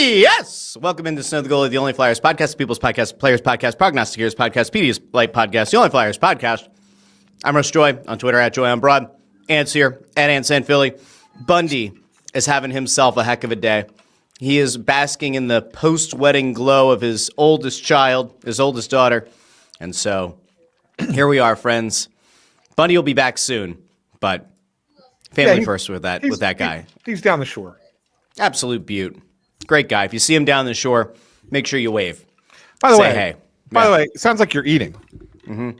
Yes! Welcome into Snow The Goalie, the only Flyers podcast, people's podcast, players podcast, prognosticators podcast, PD's Light podcast, the only Flyers podcast. I'm Russ Joy on Twitter at Joy on Broad. Ant's here at SanFilippo. Bundy is having himself a heck of a day. He is basking in the post-wedding glow of his oldest child, his oldest daughter. And so here we are, friends. Bundy will be back soon, but family first with that guy. He's down the shore. Absolute beaut. Great guy. If you see him down the shore, make sure you wave. By the Say way, hey. By the way, it sounds like you're eating. Mm-hmm.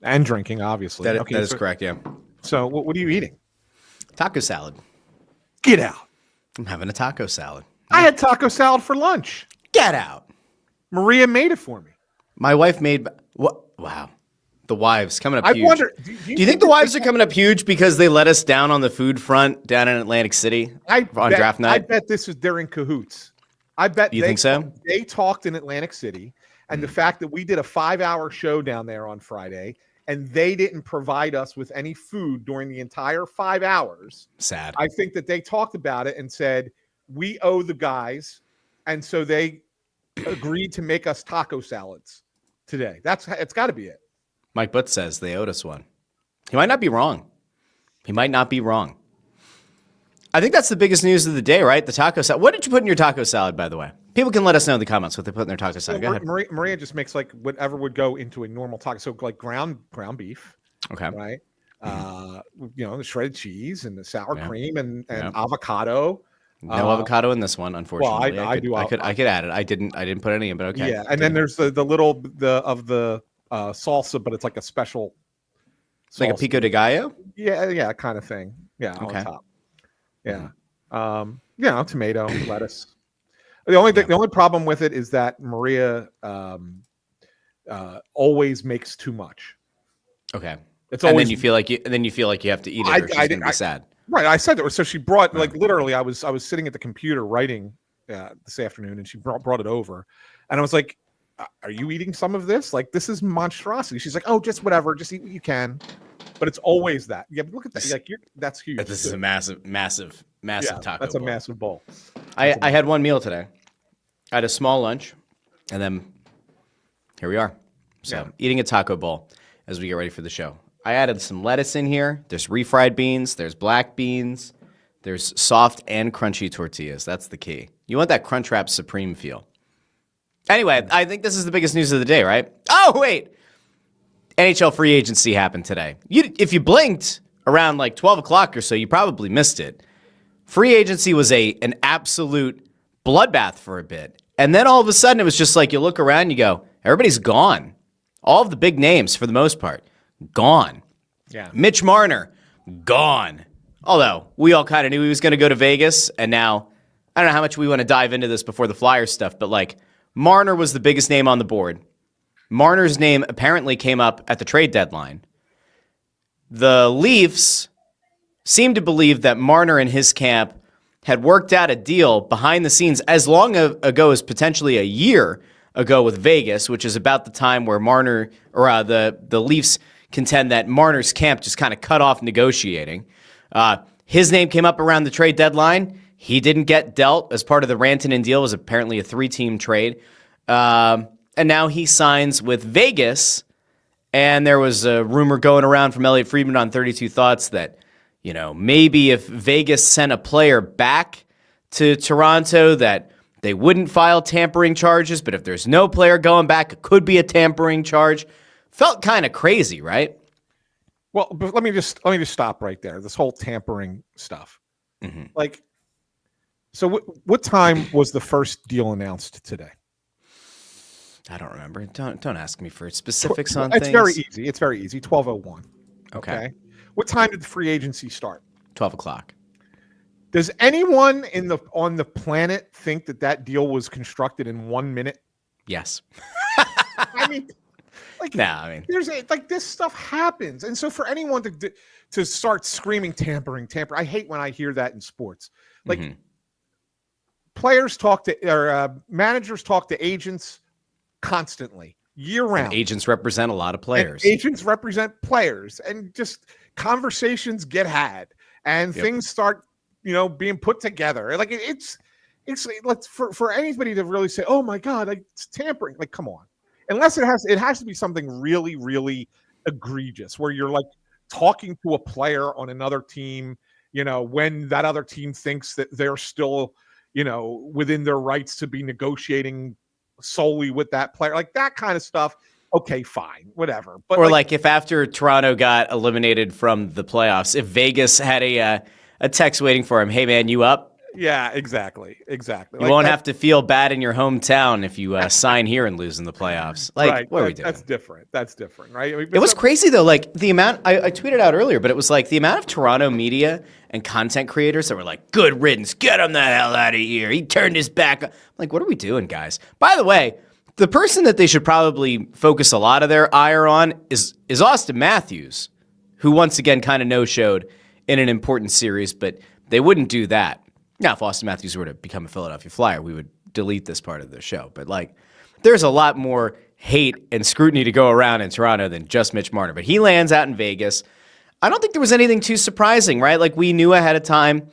And drinking, obviously. That is correct, yeah. So what are you eating? Taco salad. Get out. I'm having a taco salad. I had taco salad for lunch. Get out. Maria made it for me. My wife made... What? Wow. The wives coming up huge. I wonder... Do you think the wives are coming up huge because they let us down on the food front down in Atlantic City on draft night? I bet they're in cahoots. I bet you think so? They talked in Atlantic City, and the fact that we did a 5-hour show down there on Friday, and they didn't provide us with any food during the entire 5 hours. Sad. I think that they talked about it and said, we owe the guys, and so they agreed to make us taco salads today. It's got to be it. Mike Butts says they owed us one. He might not be wrong. I think that's the biggest news of the day, right? The taco salad. What did you put in your taco salad, by the way? People can let us know in the comments what they put in their taco salad. Go ahead. Maria just makes like whatever would go into a normal taco. So like ground beef. Okay. Right. The shredded cheese and the sour cream and avocado. No avocado in this one, unfortunately. Well, I could add it. I didn't put any in, but okay. Yeah, and then there's the salsa, but it's like a special. It's like a pico de gallo. Yeah, kind of thing. Yeah, okay. On top. Yeah, tomato, lettuce. The only problem with it is that Maria always makes too much. Okay. It's always, and then you feel like you have to eat it, or she's gonna be sad. Right, I said that. So she brought literally. I was sitting at the computer writing this afternoon, and she brought it over, and I was like, "Are you eating some of this? Like, this is monstrosity." She's like, "Oh, just whatever. Just eat what you can." But it's always that. Yeah, but look at that. Like, that's huge. This is a massive taco. That's a massive bowl. I had one meal today. I had a small lunch, and then here we are. So eating a taco bowl as we get ready for the show. I added some lettuce in here. There's refried beans. There's black beans. There's soft and crunchy tortillas. That's the key. You want that Crunchwrap Supreme feel. Anyway, I think this is the biggest news of the day, right? Oh, wait. NHL free agency happened today. If you blinked around like 12 o'clock or so, you probably missed it. Free agency was an absolute bloodbath for a bit. And then all of a sudden, it was just like you look around and you go, everybody's gone. All of the big names, for the most part, gone. Yeah. Mitch Marner, gone. Although, we all kind of knew he was going to go to Vegas. And now, I don't know how much we want to dive into this before the Flyers stuff, but like, Marner was the biggest name on the board. Marner's name apparently came up at the trade deadline. The Leafs seem to believe that Marner and his camp had worked out a deal behind the scenes as long ago as potentially a year ago with Vegas, which is about the time where Marner or the Leafs contend that Marner's camp just kind of cut off negotiating. His name came up around the trade deadline. He didn't get dealt as part of the Rantanen deal. It was apparently a 3-team trade. And now he signs with Vegas. And there was a rumor going around from Elliot Friedman on 32 Thoughts that, maybe if Vegas sent a player back to Toronto, that they wouldn't file tampering charges. But if there's no player going back, it could be a tampering charge. Felt kind of crazy, right? Well, but let me just stop right there. This whole tampering stuff. Mm-hmm. Like, so what time was the first deal announced today? I don't remember. Don't ask me for specifics on things. It's very easy. It's very easy. 12:01. Okay. What time did the free agency start? 12 o'clock. Does anyone on the planet think that deal was constructed in 1 minute? Yes. I mean, there's this stuff happens, and so for anyone to start screaming tampering, I hate when I hear that in sports. Like, players talk to or managers talk to agents constantly, year round. And agents represent a lot of players. And agents represent players, and just conversations get had, and things start, being put together. Like it's it's like for anybody to really say, "Oh my God, like, it's tampering," like, come on. Unless it has to be something really, really egregious, where you're like talking to a player on another team, when that other team thinks that they're still, within their rights to be negotiating solely with that player, like that kind of stuff. Okay, fine, whatever. But or like if after Toronto got eliminated from the playoffs, if Vegas had a text waiting for him, "Hey man, you up?" Yeah, exactly. You won't have to feel bad in your hometown if you sign here and lose in the playoffs. Like, right. What are we doing? That's different, right? I mean, it was crazy though. Like the amount I tweeted out earlier, but it was like the amount of Toronto media and content creators that were like, "Good riddance, get him the hell out of here. He turned his back." I'm like, what are we doing, guys? By the way, the person that they should probably focus a lot of their ire on is Austin Matthews, who once again kind of no-showed in an important series, but they wouldn't do that. Now, if Austin Matthews were to become a Philadelphia Flyer, we would delete this part of the show. But, like, there's a lot more hate and scrutiny to go around in Toronto than just Mitch Marner. But he lands out in Vegas. I don't think there was anything too surprising, right? Like, we knew ahead of time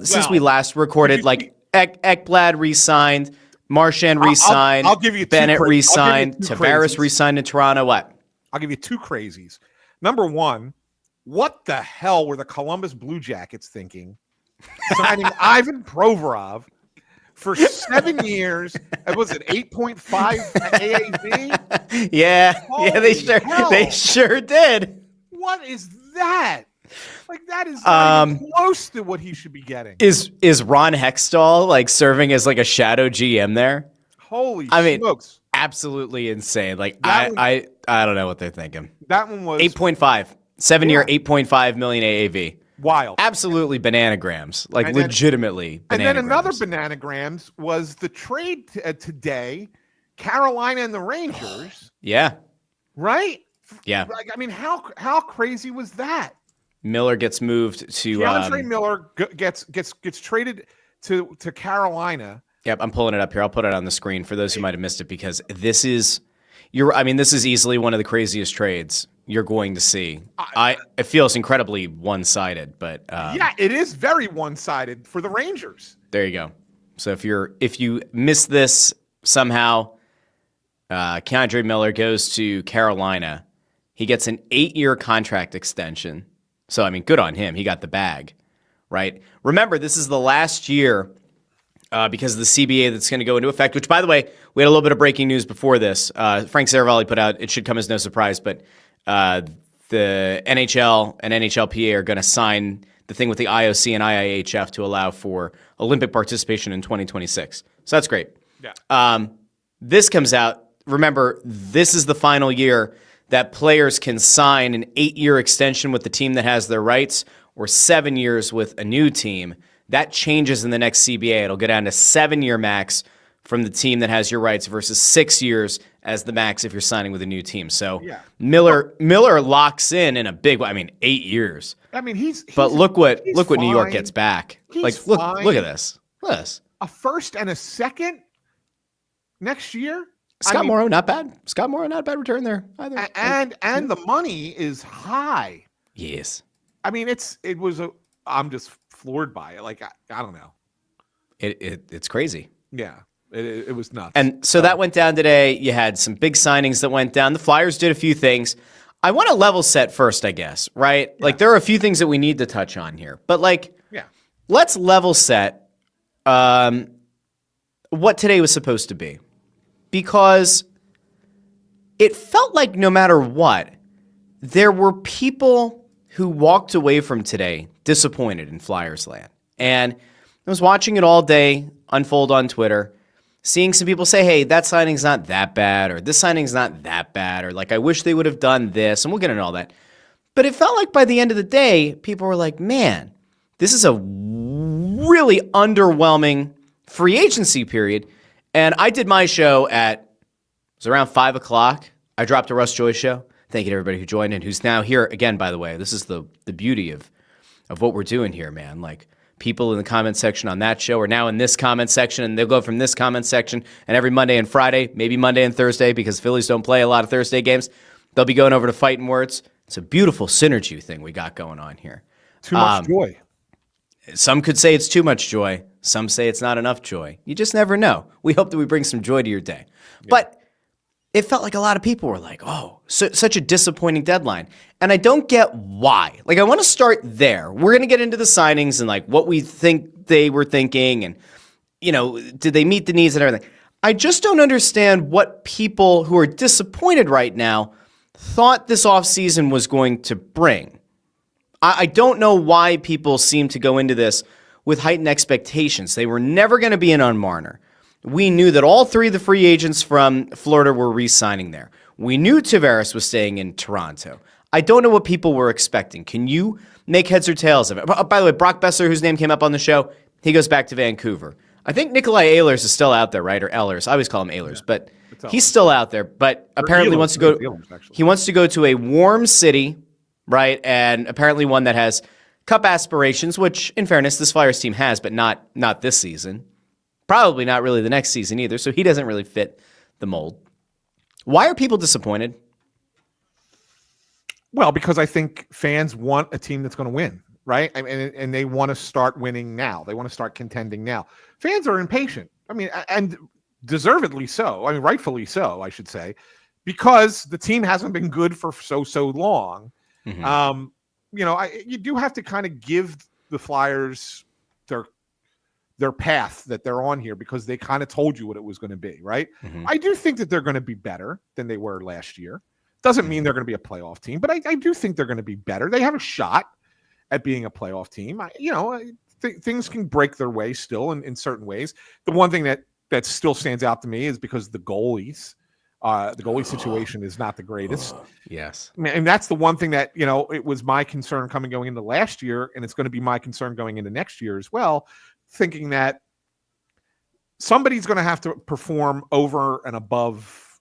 since we last recorded, like, Ekblad re-signed, Marchand re-signed, I'll give you Bennett re-signed, Tavares re-signed in Toronto. What? I'll give you two crazies. Number one, what the hell were the Columbus Blue Jackets thinking? Signing Ivan Provorov for 7 years. Was it 8.5 AAV? Yeah, they sure did. What is that? Like, that is not even close to what he should be getting. Is Ron Hextall like serving as like a shadow GM there? Holy I smokes. mean, absolutely insane. Like I don't know what they're thinking. That one was 8.5, 7-year, 8.5 million AAV. Wild. Absolutely bananagrams. Like, and legitimately then, bananagrams. And then another bananagrams was the trade today, Carolina and the Rangers. Yeah. Right? Yeah. Like, I mean, how crazy was that? Miller gets moved to DeAndre Miller gets traded to Carolina. Yep, I'm pulling it up here. I'll put it on the screen for those who might have missed it, because this is easily one of the craziest trades you're going to see. It feels incredibly one-sided, but yeah, it is very one-sided for the Rangers. There you go. So if you miss this somehow, Keandre Miller goes to Carolina. He gets an 8-year contract extension. So I mean, good on him. He got the bag, right? Remember, this is the last year because of the CBA that's going to go into effect. Which, by the way, we had a little bit of breaking news before this. Frank Saravalli put out, it should come as no surprise, but the NHL and NHLPA are going to sign the thing with the IOC and IIHF to allow for Olympic participation in 2026. So that's great. Yeah. This comes out. Remember, this is the final year that players can sign an 8-year extension with the team that has their rights, or 7 years with a new team. That changes in the next CBA. It'll go down to 7-year max from the team that has your rights versus 6 years as the max if you're signing with a new team. So yeah. Miller locks in a big way. I mean, 8 years. I mean, he's but look what fine. New York gets back. He's look fine. at this. Look at this. A first and a second next year. Scott Morrow, not bad. Scott Morrow, not a bad return there either. And the money is high. Yes. I mean, I'm just floored by it. Like, I don't know. It's crazy. Yeah. It was nuts. And so that went down today. You had some big signings that went down. The Flyers did a few things. I want to level set first, I guess, right? Yeah. Like, there are a few things that we need to touch on here. But, like, let's level set what today was supposed to be. Because it felt like no matter what, there were people who walked away from today disappointed in Flyers land. And I was watching it all day unfold on Twitter, seeing some people say, hey, that signing's not that bad, or this signing's not that bad, or like, I wish they would have done this, and we'll get into all that. But it felt like by the end of the day, people were like, man, this is a really underwhelming free agency period. And I did my show it was around 5 o'clock. I dropped a Russ Joy show. Thank you to everybody who joined and who's now here again, by the way. This is the beauty of what we're doing here, man. Like, people in the comment section on that show are now in this comment section, and they'll go from this comment section, and every Monday and Friday, maybe Monday and Thursday, because Phillies don't play a lot of Thursday games, they'll be going over to Fighting Words. It's a beautiful synergy thing we got going on here. Too much joy. Some could say it's too much joy. Some say it's not enough joy. You just never know. We hope that we bring some joy to your day. Yeah. But it felt like a lot of people were like, oh, such a disappointing deadline. And I don't get why. Like, I want to start there. We're going to get into the signings and like what we think they were thinking and, did they meet the needs and everything. I just don't understand what people who are disappointed right now thought this offseason was going to bring. I don't know why people seem to go into this with heightened expectations. They were never going to be in on Marner. We knew that all three of the free agents from Florida were re-signing there. We knew Tavares was staying in Toronto. I don't know what people were expecting. Can you make heads or tails of it? By the way, Brock Besser, whose name came up on the show, he goes back to Vancouver. I think Nikolai Ehlers is still out there, right? Or Ehlers. I always call him Ehlers, but he's still out there. But apparently wants to go. He wants to go to a warm city, right? And apparently one that has cup aspirations, which, in fairness, this Flyers team has, but not this season. Probably not really the next season either, so he doesn't really fit the mold. Why are people disappointed? Well, because I think fans want a team that's going to win, right? And they want to start winning now. They want to start contending now. Fans are impatient. I mean, and deservedly so. I mean, rightfully so, I should say, because the team hasn't been good for so long. Mm-hmm. You do have to kind of give the Flyers their path that they're on here because they kind of told you what it was going to be, right? Mm-hmm. I do think that they're going to be better than they were last year. Doesn't mean they're going to be a playoff team, but I do think they're going to be better. They have a shot at being a playoff team. Things can break their way still in certain ways. The one thing that still stands out to me is because the goalies, the goalie situation is not the greatest. Yes. And that's the one thing that, it was my concern going into last year, and it's going to be my concern going into next year as well, thinking that somebody's going to have to perform over and above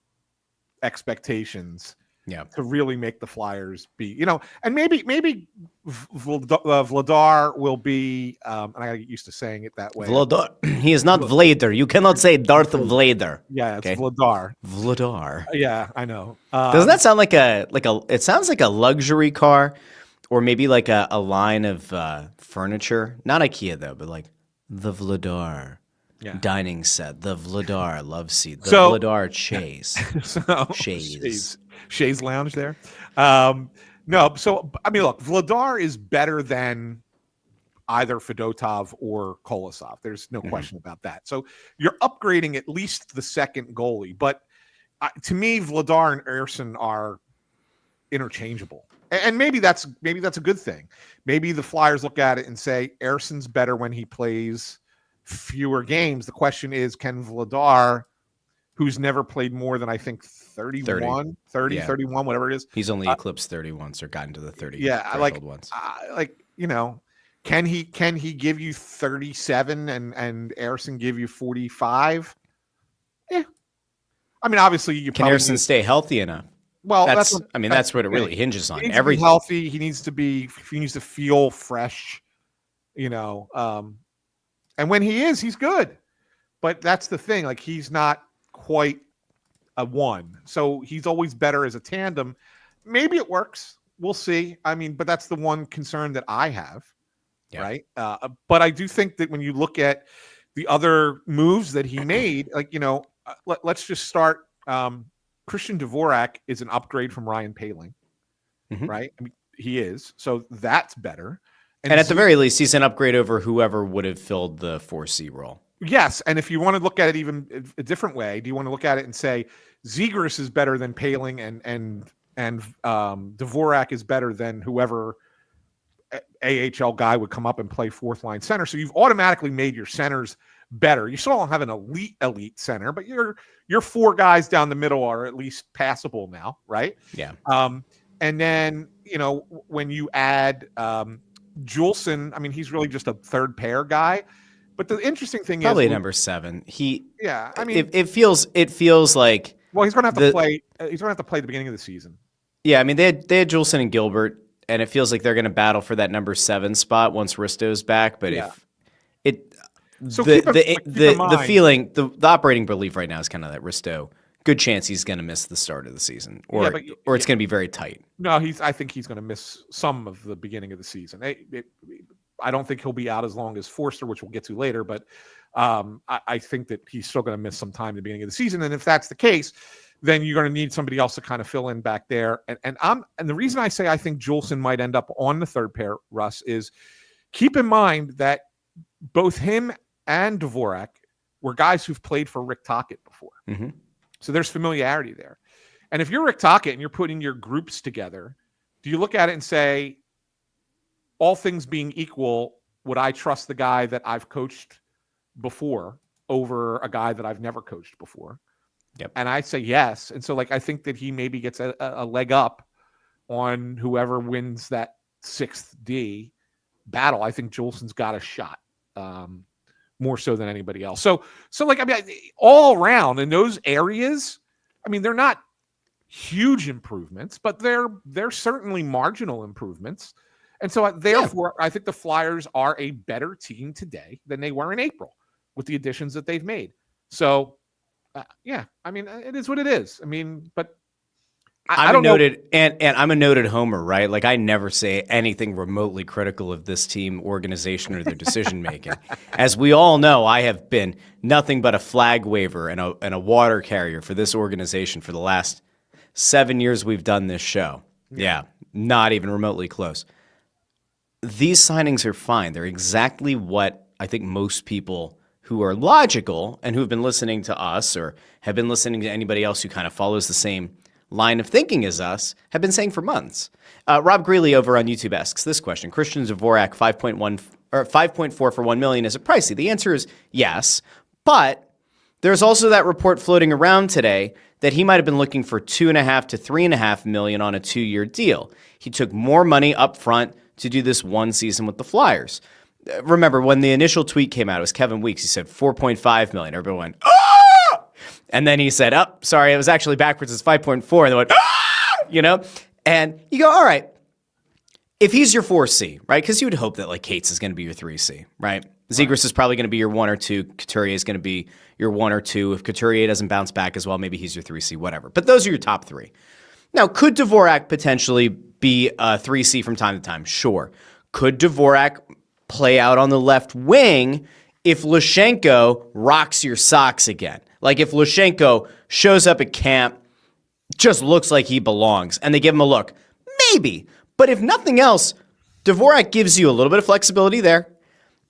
expectations to really make the Flyers be, and maybe Vladar will be, and I gotta get used to saying it that way. Vladar. He is not Vladar. You cannot say Darth Vladar. Yeah, it's okay. Vladar. Vladar. Yeah, I know. Doesn't that sound like it sounds like a luxury car or maybe like a line of furniture? Not IKEA though, but like the Vladar. Yeah. Dining set, the Vladar love seat, the Vladar Chaise. Chaise lounge there. No, so I mean, look, Vladar is better than either Fedotov or Kolosov. There's no question about that. So you're upgrading at least the second goalie, but to me, Vladar and Ersson are interchangeable, and maybe that's a good thing. Maybe the Flyers look at it and say Ersson's better when he plays fewer games. The question is, can Vladar, who's never played more than I think 30, 31, whatever it is. He's only eclipsed 30 once or gotten to the 30 once. Can he give you 37 and Ersson give you 45? Yeah. I mean, obviously you can Ersson stay healthy enough? Well, that's what it really hinges on. He needs to be healthy. He needs to feel fresh, and when he is, he's good. But that's the thing. Like, he's not quite a one. So he's always better as a tandem. Maybe it works. We'll see. I mean, but that's the one concern that I have. Yeah. Right. But I do think that when you look at the other moves that he made, let's just start. Christian Dvorak is an upgrade from Ryan Poehling. Mm-hmm. Right. I mean, he is. So that's better. And at the very least, he's an upgrade over whoever would have filled the 4C role. Yes, and if you want to look at it even a different way, do you want to look at it and say Zegras is better than Poehling and Dvorak is better than whoever AHL guy would come up and play fourth line center? So you've automatically made your centers better. You still don't have an elite center, but your four guys down the middle are at least passable now, right? Yeah. And then when you add Juulsen, I mean, he's really just a third pair guy. But the interesting thing probably is number 7. I mean, it feels like he's going to have to play. He's going to have to play the beginning of the season. Yeah, I mean they had Juulsen and Gilbert, and it feels like they're going to battle for that number 7 spot once Risto's back. But the feeling, the operating belief right now is kind of that Risto, good chance he's going to miss the start of the season, or it's going to be very tight. No, I think he's going to miss some of the beginning of the season. I don't think he'll be out as long as Forster, which we'll get to later, but I think that he's still going to miss some time at the beginning of the season. And if that's the case, then you're going to need somebody else to kind of fill in back there. And the reason I say I think Juulsen might end up on the third pair, Russ, is keep in mind that both him and Dvorak were guys who've played for Rick Tocchet before. Mm-hmm. So there's familiarity there. And if you're Rick Tocchet and you're putting your groups together, do you look at it and say, all things being equal, would I trust the guy that I've coached before over a guy that I've never coached before? Yep. And I say yes. And so I think that he maybe gets a leg up on whoever wins that 6th D battle. I think Juulsen's got a shot more so than anybody else. So all around in those areas, they're not huge improvements, but they're certainly marginal improvements. And so therefore, I think the Flyers are a better team today than they were in April with the additions that they've made. So, it is what it is. But I'm a noted homer, right? Like, I never say anything remotely critical of this team, organization, or their decision making. As we all know, I have been nothing but a flag waver and a water carrier for this organization for the last 7 years we've done this show. Yeah, not even remotely close. These signings are fine. They're exactly what I think most people who are logical and who have been listening to us or have been listening to anybody else who kind of follows the same line of thinking as us have been saying for months. Rob Greeley over on YouTube asks this question: Christian Dvorak 5.1 or 5.4 for $1 million, is it pricey? The answer is yes, but there's also that report floating around today that he might have been looking for $2.5 to $3.5 million on a 2-year deal. He took more money up front to do this one season with the Flyers. Remember, when the initial tweet came out, it was Kevin Weeks. He said $4.5 million. Everybody went, ah! And then he said, sorry, it was actually backwards. It's 5.4. And they went, ah! And you go, all right, if he's your 4C, right? Because you would hope that, like, Cates is going to be your 3C, right? Zegras is probably going to be your 1 or 2. Couturier is going to be your 1 or 2. If Couturier doesn't bounce back as well, maybe he's your 3C, whatever. But those are your top 3. Now, could Dvorak potentially be a 3C from time to time? Sure. Could Dvorak play out on the left wing if Lushenko rocks your socks again? Like, if Lushenko shows up at camp, just looks like he belongs, and they give him a look, maybe. But if nothing else, Dvorak gives you a little bit of flexibility there,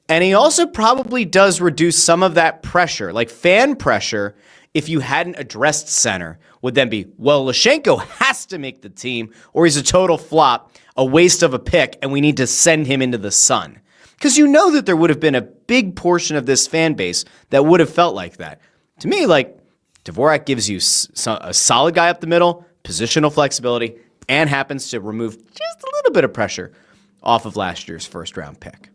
and he also probably does reduce some of that pressure, like fan pressure. If you hadn't addressed center, would then be, well, Lushenko has to make the team, or he's a total flop, a waste of a pick, and we need to send him into the sun. Because you know that there would have been a big portion of this fan base that would have felt like that. To me, like, Dvorak gives you a solid guy up the middle, positional flexibility, and happens to remove just a little bit of pressure off of last year's first-round pick.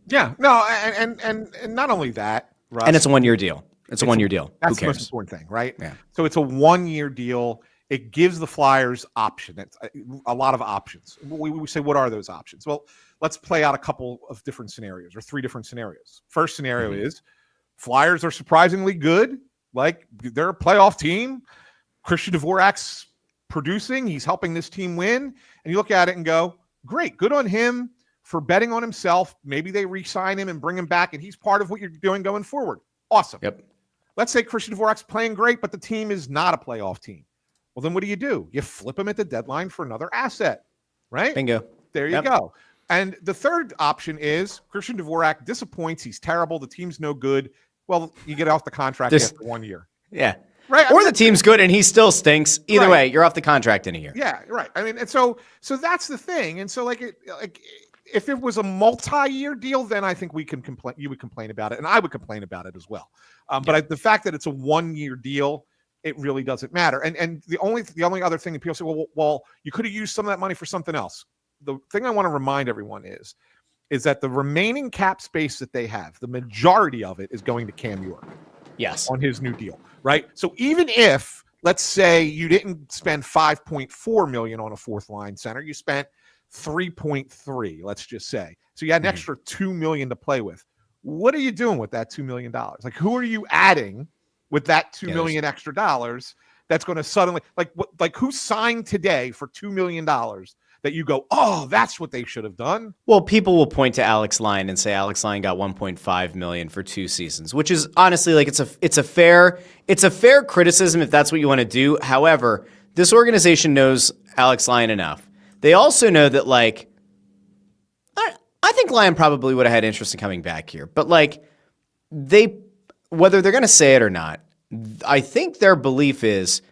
Yeah, no, and not only that, Russ, and it's a 1-year deal. It's a 1-year deal. That's Who cares? the most important thing, right? Yeah. So it's a 1-year deal. It gives the Flyers option. It's a lot of options. We say, what are those options? Well, let's play out a couple of different scenarios, or 3 different scenarios. First scenario is Flyers are surprisingly good. Like, they're a playoff team. Christian Dvorak's producing. He's helping this team win. And you look at it and go, great, good on him for betting on himself. Maybe they re-sign him and bring him back, and he's part of what you're doing going forward. Awesome. Yep. Let's say Christian Dvorak's playing great, but the team is not a playoff team. Well, then what do? You flip him at the deadline for another asset, right? Bingo. There you go. And the third option is Christian Dvorak disappoints. He's terrible. The team's no good. Well, you get off the contract after 1 year. Yeah. Right. Or the team's good and he still stinks. Either way, you're off the contract in a year. Yeah, right. And so that's the thing. And so if it was a multi-year deal, then I think we can complain. You would complain about it, and I would complain about it as well. But the fact that it's a 1-year deal, it really doesn't matter. And the only other thing that people say, well, you could have used some of that money for something else. The thing I want to remind everyone is that the remaining cap space that they have, the majority of it is going to Cam York. Yes. On his new deal, right? So even if, let's say, you didn't spend $5.4 million on a 4th line center, you spent 3.3, let's just say. So you had an extra $2 million to play with. What are you doing with that $2 million? Like, who are you adding with that $2 million extra dollars that's going to suddenly, like who signed today for $2 million that you go, oh, that's what they should have done. Well, people will point to Alex Lyon and say Alex Lyon got $1.5 million for 2 seasons, which is honestly like it's a fair criticism if that's what you want to do. However, this organization knows Alex Lyon enough. They also know that like I think Lyon probably would have had interest in coming back here, but like whether they're going to say it or not, I think their belief is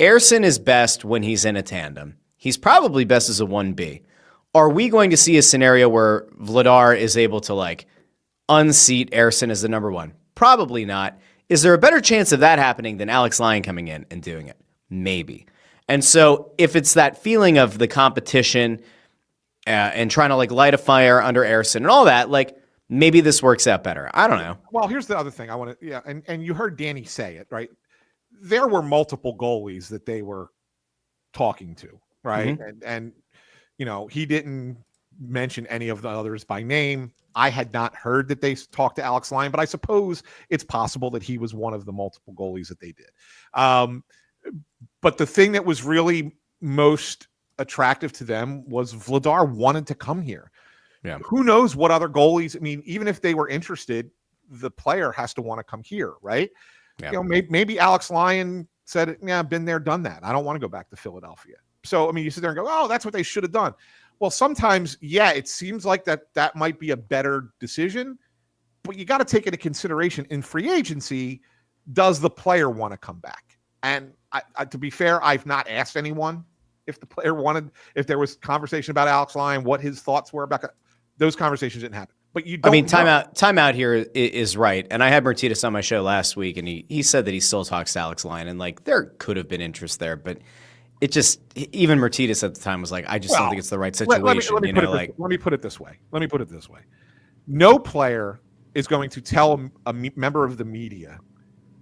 Ersson is best when he's in a tandem. He's probably best as a 1B. Are we going to see a scenario where Vladar is able to like unseat Ersson as the number 1? Probably not. Is there a better chance of that happening than Alex Lyon coming in and doing it? Maybe. And so if it's that feeling of the competition and trying to like light a fire under Ersson and all that, like maybe this works out better. I don't know. Well, here's the other thing I want to, and you heard Danny say it, right? There were multiple goalies that they were talking to, right? Mm-hmm. And you know, he didn't mention any of the others by name. I had not heard that they talked to Alex Lyon, but I suppose it's possible that he was one of the multiple goalies that they did. But the thing that was really most attractive to them was Vladar wanted to come here. Yeah. Who knows what other goalies? I mean, even if they were interested, the player has to want to come here, right? Yeah. You know, maybe Alex Lyon said, "Yeah, I've been there, done that. I don't want to go back to Philadelphia." So, I mean, you sit there and go, "Oh, that's what they should have done." Well, sometimes, yeah, it seems like that might be a better decision, but you got to take into consideration in free agency, does the player want to come back? And to be fair, I've not asked anyone if the player wanted, if there was conversation about Alex Lyon, what his thoughts were about those conversations. Didn't happen. But you don't I mean, timeout here is right. And I had Martinez on my show last week, and he said that he still talks to Alex Lyon, and like there could have been interest there, but it just, even Martinez at the time was like, I just don't think it's the right situation. Let me put it this way. No player is going to tell a member of the media,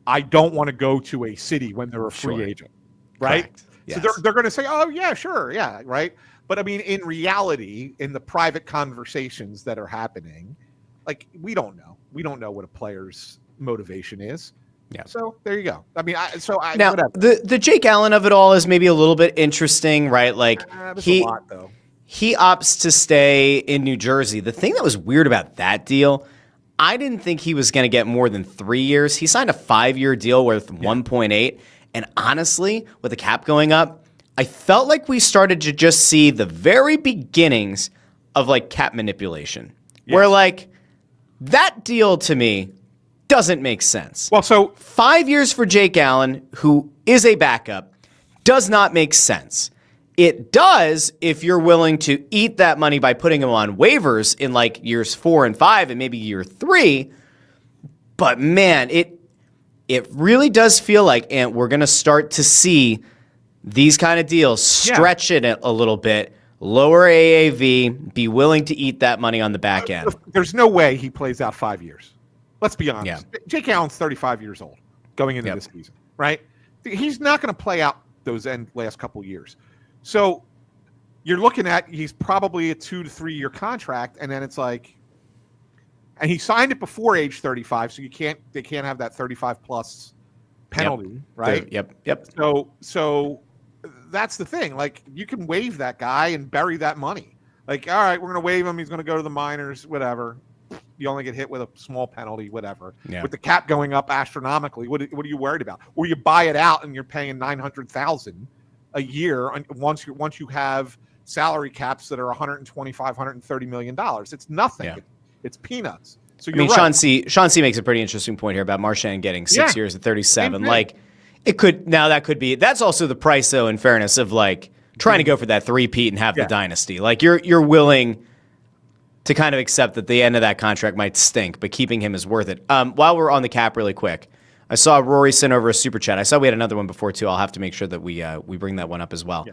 I don't want to go to a city when they're a free agent, right? Correct. Yes. So they're going to say, oh, yeah, sure, yeah, right? But I mean, in reality, in the private conversations that are happening, like we don't know. We don't know what a player's motivation is. Yeah. So there you go. I mean, now whatever. the Jake Allen of it all is maybe a little bit interesting, right? Like he opts to stay in New Jersey. The thing that was weird about that deal, I didn't think he was going to get more than 3 years. He signed a 5-year deal worth 1.8, and honestly, with the cap going up, I felt like we started to just see the very beginnings of like cap manipulation, where like that deal to me doesn't make sense. Well, so 5 years for Jake Allen, who is a backup, does not make sense. It does if you're willing to eat that money by putting him on waivers in like years 4 and 5 and maybe year 3. But man, it really does feel like, and we're going to start to see these kind of deals stretch it a little bit, lower AAV, be willing to eat that money on the back end. There's no way he plays out 5 years. Let's be honest. Yeah. Jake Allen's 35 years old going into this season, right? He's not going to play out those last couple years. So you're looking at, he's probably a 2 to 3 year contract, and then it's like, and he signed it before age 35, so they can't have that 35 plus penalty, right? Yep. So that's the thing. Like, you can waive that guy and bury that money. Like, all right, we're going to waive him. He's going to go to the minors, whatever. You only get hit with a small penalty, whatever. Yeah. With the cap going up astronomically, what are you worried about? Or you buy it out and you're paying $900,000 a year once you have salary caps that are $125, $130 million. It's nothing. Yeah. It's peanuts. So you're right. Sean C makes a pretty interesting point here about Marchand getting 6 years at 37. Like, that's also the price, though, in fairness, of like trying to go for that 3-peat and have the dynasty. Like, you're willing to kind of accept that the end of that contract might stink, but keeping him is worth it. While we're on the cap really quick, I saw Rory send over a super chat. I saw we had another one before, too. I'll have to make sure that we bring that one up as well.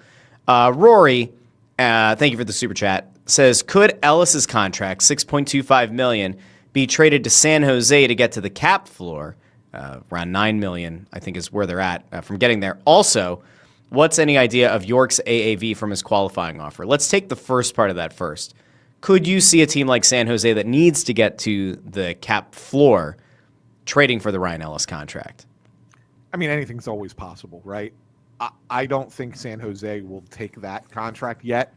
Yeah. Rory, thank you for the super chat, says, could Ellis's contract, $6.25 million, be traded to San Jose to get to the cap floor? Around $9 million, I think, is where they're at from getting there. Also, what's any idea of York's AAV from his qualifying offer? Let's take the first part of that first. Could you see a team like San Jose that needs to get to the cap floor trading for the Ryan Ellis contract? I mean, anything's always possible, right? I don't think San Jose will take that contract yet.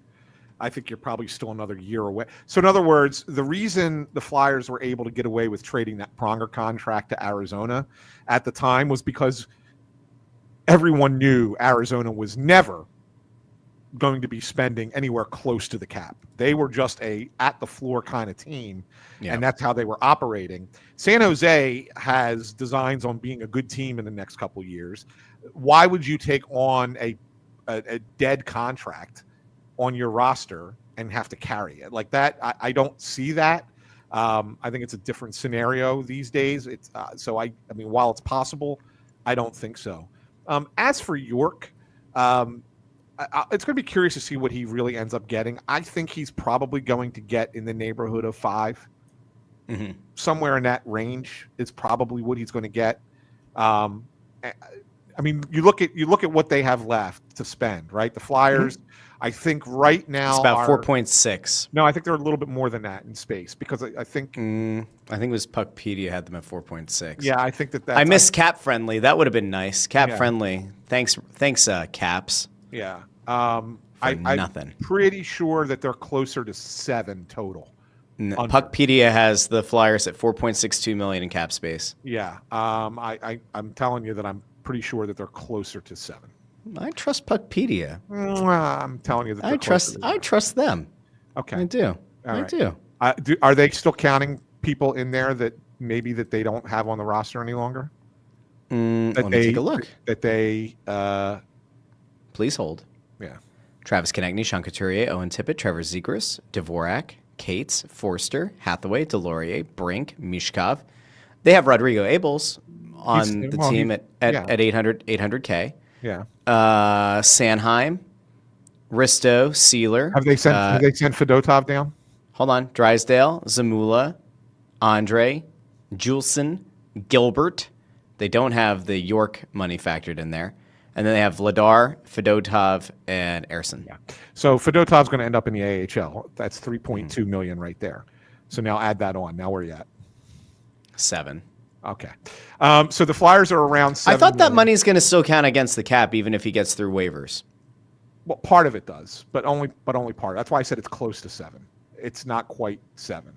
I think you're probably still another year away. So in other words, the reason the Flyers were able to get away with trading that Pronger contract to Arizona at the time was because everyone knew Arizona was never going to be spending anywhere close to the cap. They were just a at the floor kind of team, and that's how they were operating. San Jose has designs on being a good team in the next couple of years. Why would you take on a dead contract on your roster and have to carry it like that? I don't see that. I think it's a different scenario these days. It's so I mean, while it's possible, I don't think so. As for York, it's going to be curious to see what he really ends up getting. I think he's probably going to get in the neighborhood of 5. Somewhere in that range is probably what he's going to get. I mean, you look at what they have left to spend, right? The Flyers, I think right now it's about 4.6. No, I think they're a little bit more than that in space because I think it was Puckpedia had them at 4.6. Yeah, I think that I missed Cap Friendly. That would have been nice. Cap Friendly. Thanks, Caps. Yeah. I'm pretty sure that they're closer to 7 total. Puckpedia has the Flyers at 4.62 million in cap space. Yeah. I'm telling you that I'm pretty sure that they're closer to 7. I trust Puckpedia. I'm telling you that I trust them. Okay. I do. I do. Are they still counting people in there that maybe that they don't have on the roster any longer? Let me take a look. That they please hold. Yeah. Travis Konechny, Sean Couturier, Owen Tippett, Trevor Zegras, Dvorak, Cates, Forster, Hathaway, Delorier, Brink, Mishkov. They have Rodrigo Abels on the team at 800K. Yeah. Sanheim, Risto, Sealer. Have they sent Fedotov down? Hold on. Drysdale, Zamula, Andre, Juulsen, Gilbert. They don't have the York money factored in there. And then they have Vladar, Fedotov, and Ersson. Yeah. So Fedotov's going to end up in the AHL. That's $3.2 million right there. So now add that on. Now where are you at? 7. Okay. So the Flyers are around 7 I thought that million. money is going to still count against the cap, even if he gets through waivers. Well, part of it does, but only part. That's why I said it's close to 7. It's not quite 7.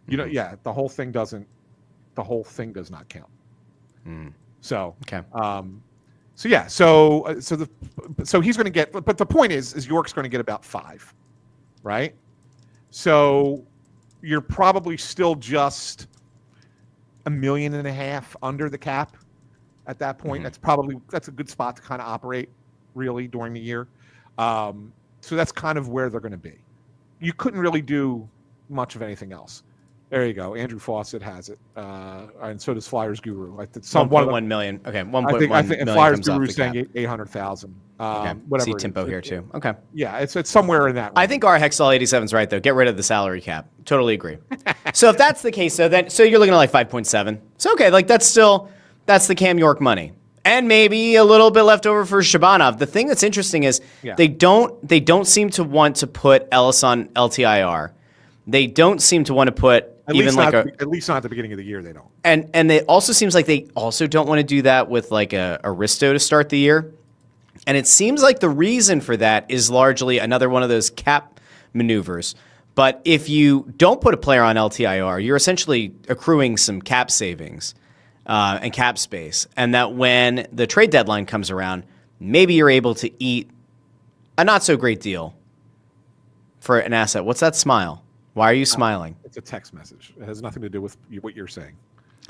You know, the whole thing does not count. So okay. So he's going to get, but the point is York's going to get about 5, right? So you're probably still just $1.5 million under the cap at that point. That's a good spot to kind of operate really during the year. So that's kind of where they're going to be. You couldn't really do much of anything else. There you go. Andrew Fawcett has it, and so does Flyers Guru. 1.1 million. Okay, 1.1 I think million Flyers comes off Guru the saying cap. 800,000. Okay. Whatever. See Timpo here too. Okay. Yeah, it's somewhere in that range. I think our Hexall 87 is right though. Get rid of the salary cap. Totally agree. So if that's the case, so you're looking at like 5.7. So okay, like that's the Cam York money. And maybe a little bit left over for Shabanov. The thing that's interesting is they don't seem to want to put Ellis on LTIR. They don't seem to want to put at least not at the beginning of the year they don't. And they also seems like they also don't want to do that with like a Risto to start the year. And it seems like the reason for that is largely another one of those cap maneuvers. But if you don't put a player on LTIR, you're essentially accruing some cap savings and cap space. And that when the trade deadline comes around, maybe you're able to eat a not so great deal for an asset. What's that smile? Why are you smiling? It's a text message. It has nothing to do with what you're saying.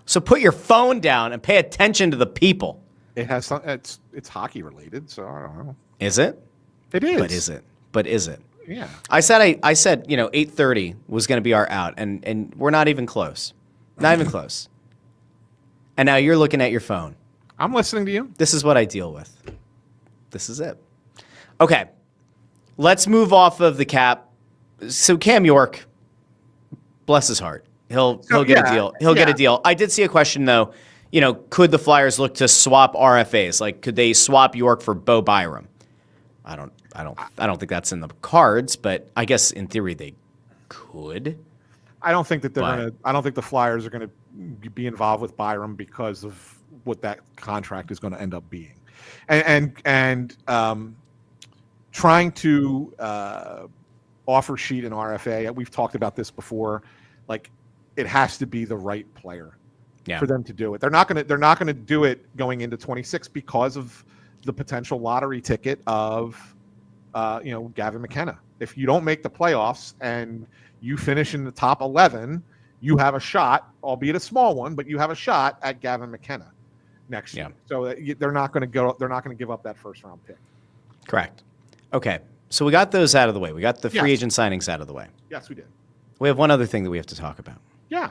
So put your phone down and pay attention to the people. It has some. It's hockey related, so I don't know. Is it? It is. But is it? Yeah. I said 8:30 was going to be our out, and we're not even close. Not even close. And now you're looking at your phone. I'm listening to you. This is what I deal with. This is it. Okay. Let's move off of the cap. So Cam York, bless his heart. He'll get a deal. He'll get a deal. I did see a question though. Could the Flyers look to swap RFAs? Like, could they swap York for Bo Byram? I don't think that's in the cards, but I guess in theory they could. I don't think that I don't think the Flyers are gonna be involved with Byram because of what that contract is going to end up being, and trying to offer sheet in RFA, we've talked about this before, like it has to be the right player for them to do it. They're not going to do it going into 26 because of the potential lottery ticket of Gavin McKenna. If you don't make the playoffs and you finish in the top 11, you have a shot, albeit a small one, but you have a shot at Gavin McKenna next year. So they're not going to give up that first round pick. Correct. Okay. So we got those out of the way. We got the free agent signings out of the way. Yes, we did. We have one other thing that we have to talk about. Yeah.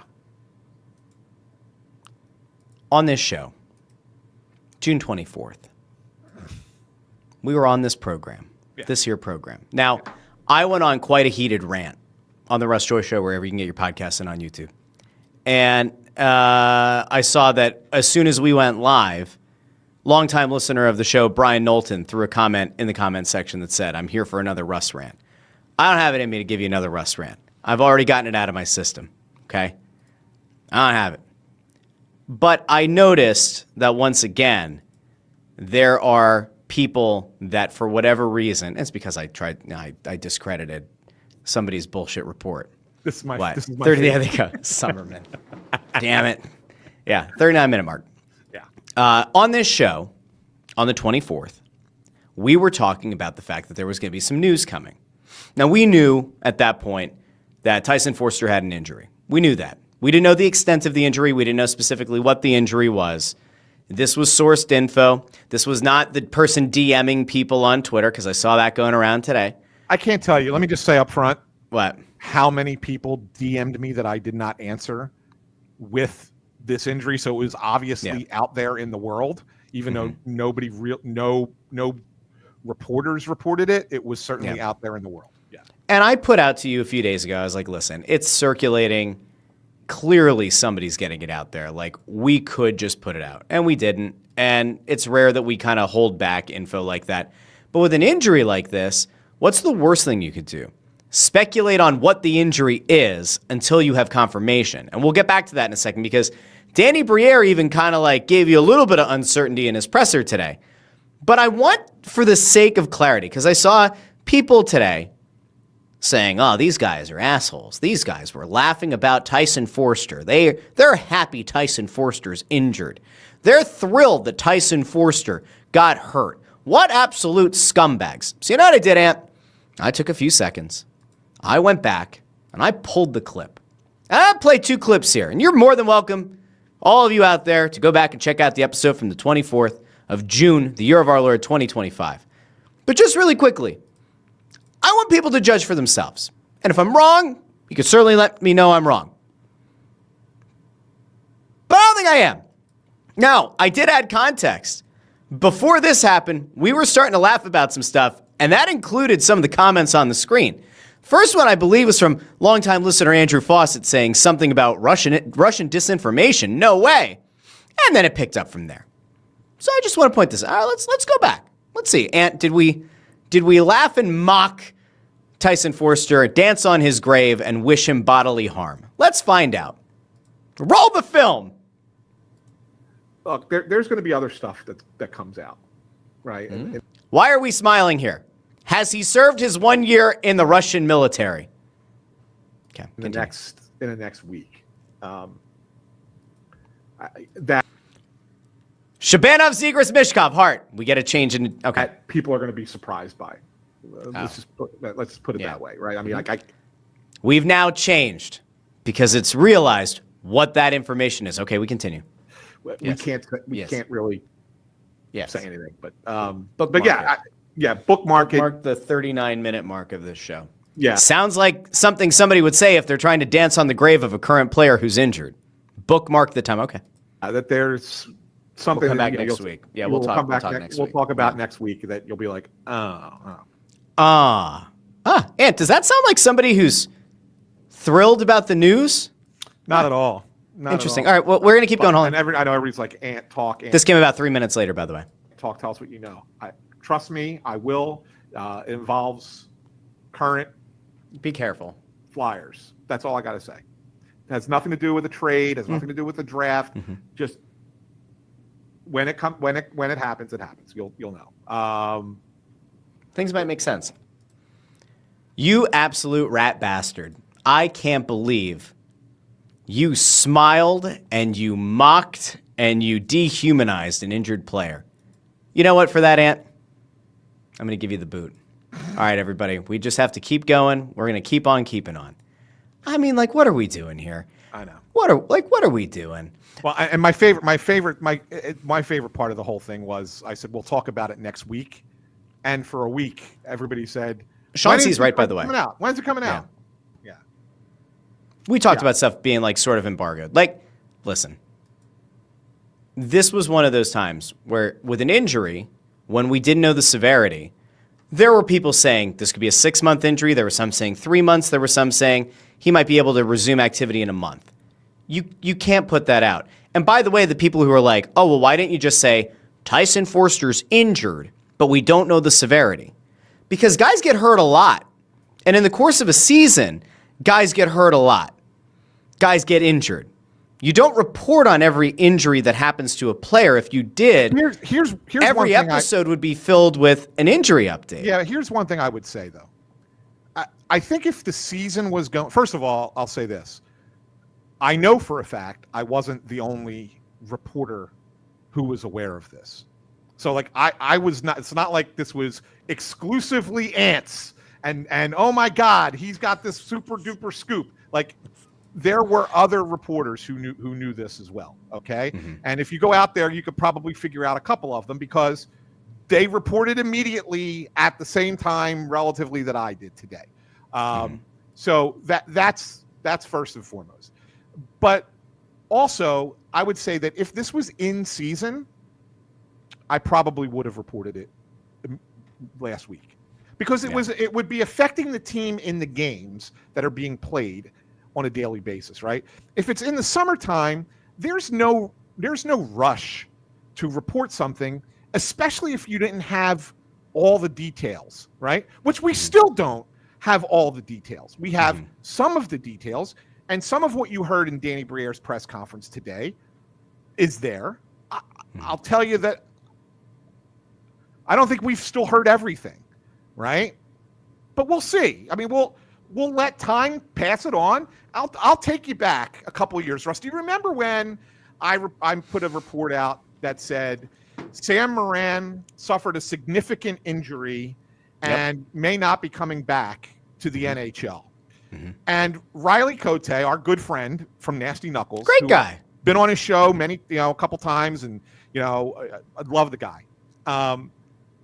On this show, June 24th, we were on this program, this here program. Now, I went on quite a heated rant on the Russ Joy Show, wherever you can get your podcasts and on YouTube. And I saw that as soon as we went live, longtime listener of the show, Brian Knowlton, threw a comment in the comment section that said, "I'm here for another Russ rant." I don't have it in me to give you another Russ rant. I've already gotten it out of my system, okay? I don't have it. But I noticed that once again, there are people that for whatever reason, it's because I discredited somebody's bullshit report. This is my 30, there they go. Summerman. Damn it. Yeah, 39-minute mark. Yeah. On this show, on the 24th, we were talking about the fact that there was going to be some news coming. Now, we knew at that point that Tyson Forster had an injury. We knew that. We didn't know the extent of the injury. We didn't know specifically what the injury was. This was sourced info. This was not the person DMing people on Twitter, because I saw that going around today. I can't tell you. Let me just say up front. What? How many people DM'd me that I did not answer with this injury? So it was obviously out there in the world, even though no reporters reported it. It was certainly out there in the world. Yeah. And I put out to you a few days ago, I was like, listen, it's circulating. Clearly somebody's getting it out there. Like, we could just put it out, and we didn't. And it's rare that we kind of hold back info like that. But with an injury like this, what's the worst thing you could do? Speculate on what the injury is until you have confirmation. And we'll get back to that in a second, because Danny Briere even kind of like gave you a little bit of uncertainty in his presser today. But I want, for the sake of clarity, because I saw people today saying, "Oh, these guys are assholes. These guys were laughing about Tyson Forster. They're happy Tyson Forster's injured. They're thrilled that Tyson Forster got hurt. What absolute scumbags." So you know what I did, Ant? I took a few seconds. I went back, and I pulled the clip. And I played 2 clips here, and you're more than welcome, all of you out there, to go back and check out the episode from the 24th of June, the year of our Lord, 2025. But just really quickly, I want people to judge for themselves. And if I'm wrong, you can certainly let me know I'm wrong. But I don't think I am. Now, I did add context. Before this happened, we were starting to laugh about some stuff, and that included some of the comments on the screen. First one, I believe, was from longtime listener Andrew Fawcett saying something about Russian disinformation. No way. And then it picked up from there. So I just want to point this out. All right, let's go back. Let's see. Ant, did we laugh and mock Tyson Forster, dance on his grave, and wish him bodily harm? Let's find out. Roll the film. Look, there's going to be other stuff that comes out, right? Mm-hmm. Why are we smiling here? Has he served his 1 year in the Russian military? Okay. In the next week. Shabanov, Zegras, Mishkov, Hart. We get a change in. Okay. People are going to be surprised by. Let's just put it that way, right? I mean, we've now changed because it's realized what that information is. Okay, we continue. We can't really say anything, but bookmark it. Bookmark the 39-minute mark of this show. Yeah, sounds like something somebody would say if they're trying to dance on the grave of a current player who's injured. Bookmark the time. Okay. That there's something. We'll come back next week. Yeah, we'll talk next week. We'll talk about next week that you'll be like, Ant, does that sound like somebody who's thrilled about the news? Not at all. Interesting. All right, well, we're going to keep going. And I know everybody's like, Ant, talk. Ant. This came about 3 minutes later, by the way. Talk, tell us what you know. Trust me, I will. It involves current. Be careful. Flyers. That's all I got to say. It has nothing to do with the trade. Has nothing to do with the draft. Mm-hmm. Just when it happens, it happens. You'll know. Things might make sense. You absolute rat bastard. I can't believe you smiled and you mocked and you dehumanized an injured player. You know what, for that, Ant? I'm going to give you the boot. All right, everybody. We just have to keep going. We're going to keep on keeping on. I mean, like, what are we doing here? I know. What are we doing? Well, and my favorite part of the whole thing was I said, we'll talk about it next week. And for a week, everybody said, Chauncey's right, by the way. When's it coming out? Yeah. We talked about stuff being like sort of embargoed. Like, listen, this was one of those times where with an injury, when we didn't know the severity, there were people saying this could be a 6-month injury. There were some saying 3 months. There were some saying he might be able to resume activity in a month. You can't put that out. And by the way, the people who are like, oh, well, why didn't you just say Tyson Forster's injured, but we don't know the severity? Because guys get hurt a lot. And in the course of a season, guys get hurt a lot. Guys get injured. You don't report on every injury that happens to a player. If you did, here's every episode would be filled with an injury update. Yeah, here's one thing I would say, though. I think if the season was going... First of all, I'll say this. I know for a fact I wasn't the only reporter who was aware of this. So, like, I was not... It's not like this was exclusively Ants and oh, my God, he's got this super-duper scoop. Like... There were other reporters who knew this as well, okay? Mm-hmm. And if you go out there, you could probably figure out a couple of them because they reported immediately at the same time relatively that I did today. So that's first and foremost. But also, I would say that if this was in season, I probably would have reported it last week because it would be affecting the team in the games that are being played on a daily basis, right? If it's in the summertime, there's no rush to report something, especially if you didn't have all the details, right? Which we still don't have all the details. We have some of the details, and some of what you heard in Danny Briere's press conference today is there. I'll tell you that I don't think we've still heard everything, right? But we'll see. I mean, we'll let time pass it on. I'll take you back a couple of years, Russ. Do you remember when I put a report out that said Sam Moran suffered a significant injury and may not be coming back to the NHL? Mm-hmm. And Riley Cote, our good friend from Nasty Knuckles, great guy, been on his show a couple times, and I love the guy.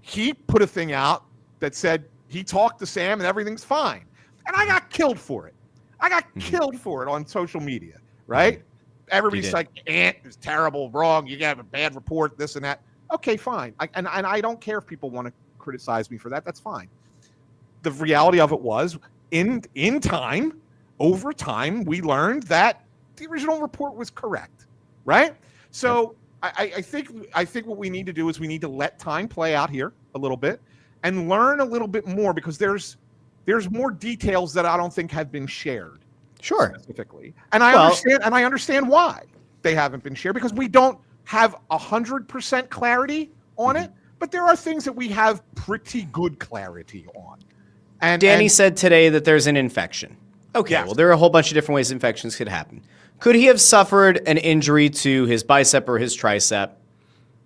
He put a thing out that said he talked to Sam and everything's fine. And I got killed for it. I got killed for it on social media, right? Everybody's like, Ant is terrible, wrong. You got a bad report, this and that. Okay, fine. And I don't care if people want to criticize me for that. That's fine. The reality of it was, in time, over time, we learned that the original report was correct, right? So I think what we need to do is we need to let time play out here a little bit and learn a little bit more because there's more details that I don't think have been shared. Sure. Specifically. And I understand why they haven't been shared because we don't have 100% clarity on it, but there are things that we have pretty good clarity on. And Danny said today that there's an infection. Okay, yes. Well, there are a whole bunch of different ways infections could happen. Could he have suffered an injury to his bicep or his tricep?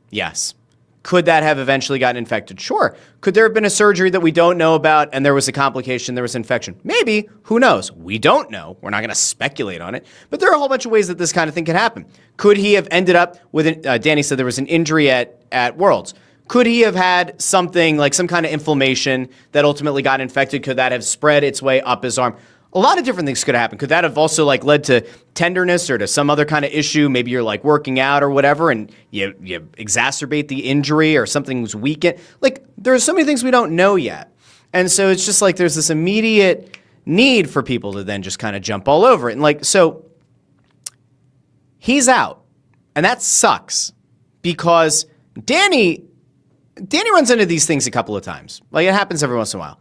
Yes. Could that have eventually gotten infected? Sure. Could there have been a surgery that we don't know about and there was a complication, there was infection? Maybe. Who knows? We don't know. We're not going to speculate on it. But there are a whole bunch of ways that this kind of thing could happen. Could he have ended up with, Danny said there was an injury at Worlds. Could he have had something like some kind of inflammation that ultimately got infected? Could that have spread its way up his arm? A lot of different things could happen. Could that have also led to tenderness or to some other kind of issue? Maybe you're working out or whatever and you exacerbate the injury or something's weakened. There's so many things we don't know yet. And so it's just there's this immediate need for people to then just kind of jump all over it. And so he's out. And that sucks because Danny runs into these things a couple of times. It happens every once in a while.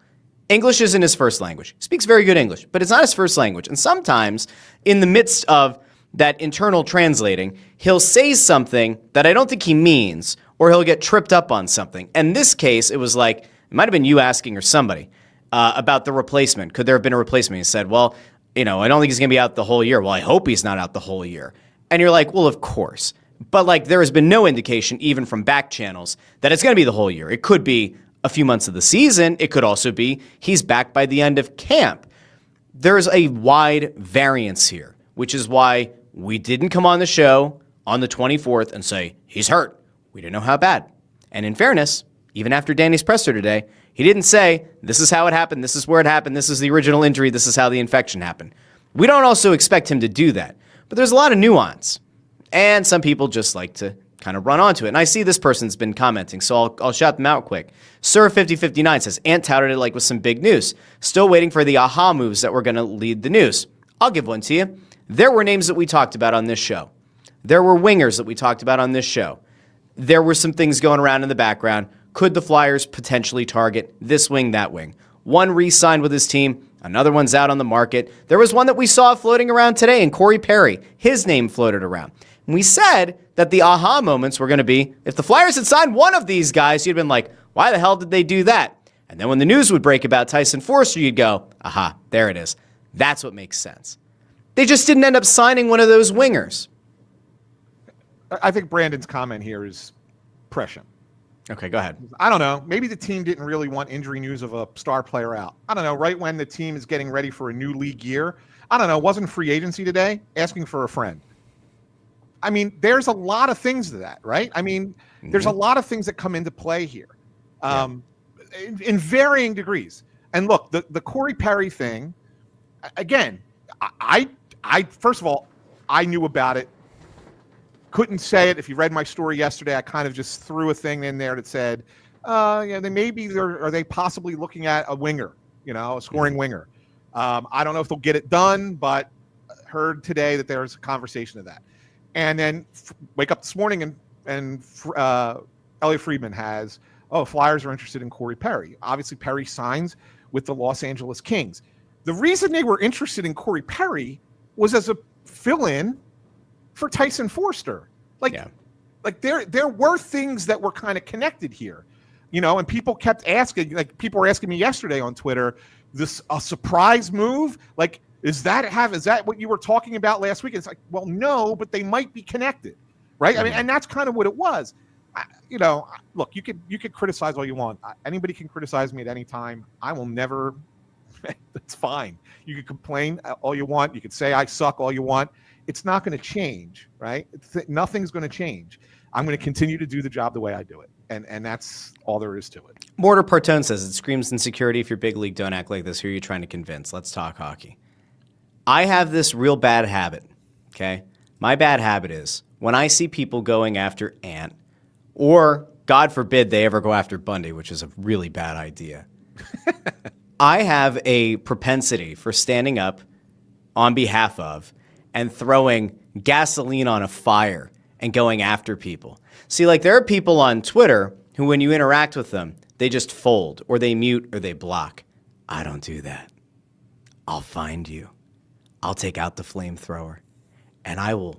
English isn't his first language. He speaks very good English, but it's not his first language. And sometimes in the midst of that internal translating, he'll say something that I don't think he means, or he'll get tripped up on something. And in this case, it was it might have been you asking or somebody. about the replacement. Could there have been a replacement? He said, well, I don't think he's going to be out the whole year. Well, I hope he's not out the whole year. And you're like, well, of course. But like, there has been no indication, even from back channels, that it's going to be the whole year. It could be a few months of the season. It could also be he's back by the end of camp. There's a wide variance here, which is why we didn't come on the show on the 24th and say, he's hurt. We didn't know how bad. And in fairness, even after Danny's presser today, he didn't say, this is how it happened, this is where it happened, this is the original injury, this is how the infection happened. We don't also expect him to do that. But there's a lot of nuance. And some people just like to kind of run onto it. And I see this person's been commenting, so I'll shout them out quick. Sir5059 says, Ant touted it like with some big news. Still waiting for the aha moves that were going to lead the news. I'll give one to you. There were names that we talked about on this show. There were wingers that we talked about on this show. There were some things going around in the background. Could the Flyers potentially target this wing, that wing? One re-signed with his team. Another one's out on the market. There was one that we saw floating around today in Corey Perry. His name floated around. And we said that the aha moments were going to be, if the Flyers had signed one of these guys, you'd been like, why the hell did they do that? And then when the news would break about Tyson Foerster, you'd go, aha, there it is. That's what makes sense. They just didn't end up signing one of those wingers. I think Brandon's comment here is prescient. Okay, go ahead. I don't know. Maybe the team didn't really want injury news of a star player out. I don't know. Right when the team is getting ready for a new league year, I don't know. Wasn't free agency today? Asking for a friend. I mean, there's a lot of things to that, right? I mean, there's a lot of things that come into play here, in varying degrees. And look, the Corey Perry thing, again, I first of all, I knew about it. Couldn't say it. If you read my story yesterday, I kind of just threw a thing in there that said, are they possibly looking at a winger, a scoring winger. I don't know if they'll get it done, but heard today that there's a conversation of that. And then wake up this morning and Elliot Friedman has, Flyers are interested in Corey Perry. Obviously, Perry signs with the Los Angeles Kings. The reason they were interested in Corey Perry was as a fill-in for Tyson Foerster. Like there were things that were kind of connected here, and people kept asking, like people were asking me yesterday on Twitter, a surprise move? Like, is that what you were talking about last week? It's like, well, no, but they might be connected, right? I mean, and that's kind of what it was. Look, you could criticize all you want. Anybody can criticize me at any time. I will never. That's fine. You can complain all you want. You can say I suck all you want. It's not going to change, right? Nothing's going to change. I'm going to continue to do the job the way I do it. And that's all there is to it. Mortar Partone says, it screams insecurity. If you're big league, don't act like this. Who are you trying to convince? Let's talk hockey. I have this real bad habit, okay? My bad habit is when I see people going after Ant, or God forbid they ever go after Bundy, which is a really bad idea. I have a propensity for standing up on behalf of and throwing gasoline on a fire and going after people. See, like there are people on Twitter who, when you interact with them, they just fold or they mute or they block. I don't do that. I'll find you. I'll take out the flamethrower and I will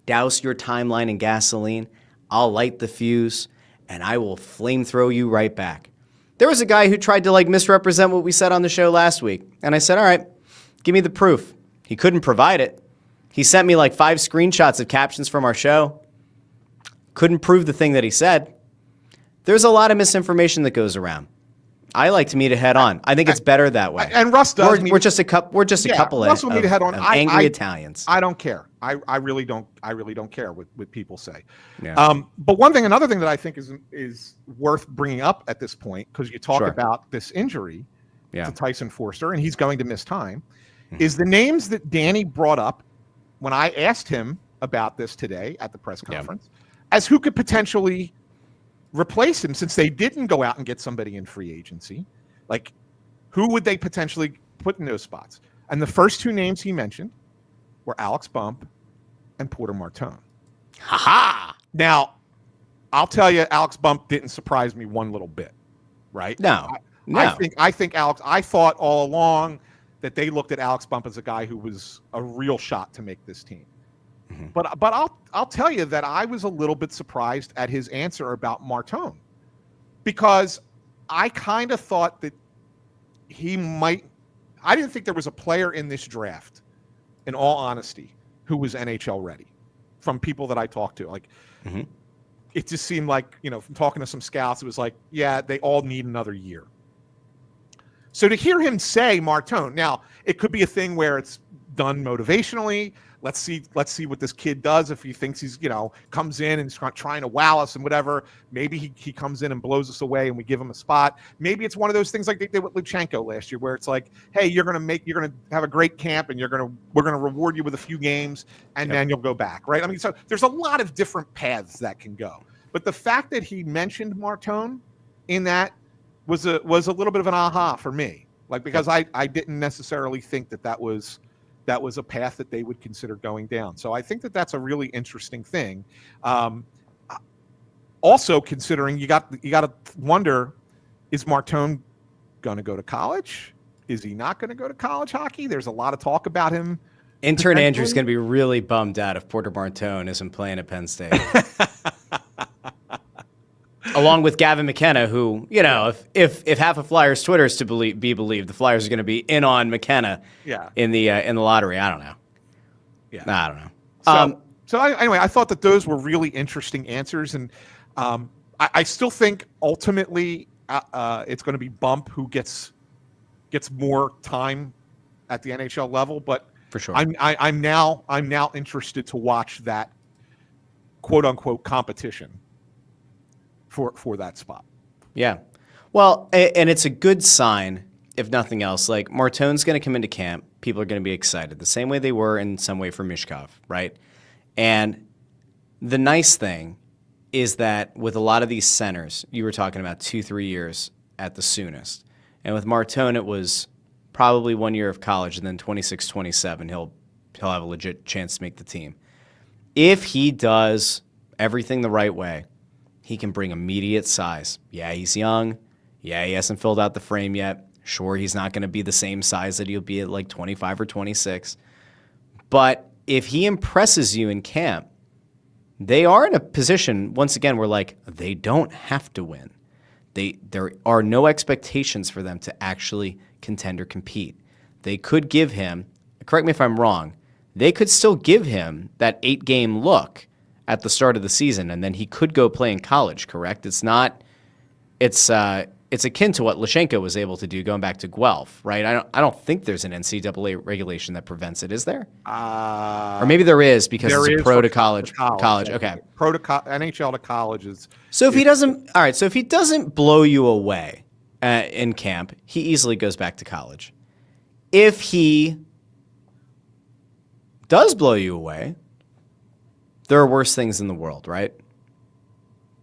douse your timeline in gasoline. I'll light the fuse and I will flamethrow you right back. There was a guy who tried to misrepresent what we said on the show last week. And I said, all right, give me the proof. He couldn't provide it. He sent me 5 screenshots of captions from our show. Couldn't prove the thing that he said. There's a lot of misinformation that goes around. I like to meet it head on. I think it's better that way. And Russ does. We're just a couple Russ will meet it head on. Angry Italians. I don't care. I really don't care what people say. Yeah. But another thing that I think is worth bringing up at this point, because you talk about this injury to Tyson Foerster, and he's going to miss time, is the names that Danny brought up when I asked him about this today at the press conference, as who could potentially replace him, since they didn't go out and get somebody in free agency. Like, who would they potentially put in those spots? And the first two names he mentioned were Alex Bump and Porter Martone. Ha-ha! Now, I'll tell you, Alex Bump didn't surprise me one little bit, right? No. I think Alex, I thought all along that they looked at Alex Bump as a guy who was a real shot to make this team. Mm-hmm. But I'll tell you that I was a little bit surprised at his answer about Martone, because I kind of thought that he might. I didn't think there was a player in this draft, in all honesty, who was NHL ready. From people that I talked to, like, it just seemed like, from talking to some scouts, it was like, yeah, they all need another year. So to hear him say Martone, now it could be a thing where it's done motivationally. Let's see what this kid does. If he thinks he's, comes in and is trying to wow us and whatever, maybe he comes in and blows us away and we give him a spot. Maybe it's one of those things like they did with Luchenko last year, where it's like, hey, you're going to have a great camp and we're going to reward you with a few games and then you'll go back. Right. I mean, so there's a lot of different paths that can go, but the fact that he mentioned Martone in that was a little bit of an aha for me. Like, because I didn't necessarily think that was a path that they would consider going down. So I think that that's a really interesting thing. Also, considering you got to wonder, is Martone going to go to college? Is he not going to go to college hockey? There's a lot of talk about him. Intern Andrew's going to be really bummed out if Porter Martone isn't playing at Penn State. Along with Gavin McKenna, who, if half of Flyers Twitter is to be believed, the Flyers are going to be in on McKenna in the lottery. I don't know. Yeah. I don't know. Anyway, I thought that those were really interesting answers. And I still think ultimately it's going to be Bump who gets more time at the NHL level. But for sure, I'm now interested to watch that quote unquote competition for that spot. Yeah. Well, and it's a good sign, if nothing else. Like, Martone's going to come into camp. People are going to be excited the same way they were in some way for Mishkov, right? And the nice thing is that with a lot of these centers, you were talking about 2-3 years at the soonest. And with Martone, it was probably 1 year of college, and then 26, 27, he'll have a legit chance to make the team. If he does everything the right way, he can bring immediate size. Yeah, he's young. Yeah, he hasn't filled out the frame yet. Sure, he's not going to be the same size that he'll be at like 25 or 26. But if he impresses you in camp, they are in a position, once again, where like they don't have to win. There are no expectations for them to actually contend or compete. They could give him, correct me if I'm wrong, they could still give him that 8-game look at the start of the season, and then he could go play in college, correct? It's akin to what Luchenko was able to do going back to Guelph, right? I don't think there's an NCAA regulation that prevents it, is there? Or maybe there is because it's a pro to college. Okay. Pro to NHL to college is. So if he doesn't blow you away in camp, he easily goes back to college. If he does blow you away, there are worse things in the world, right?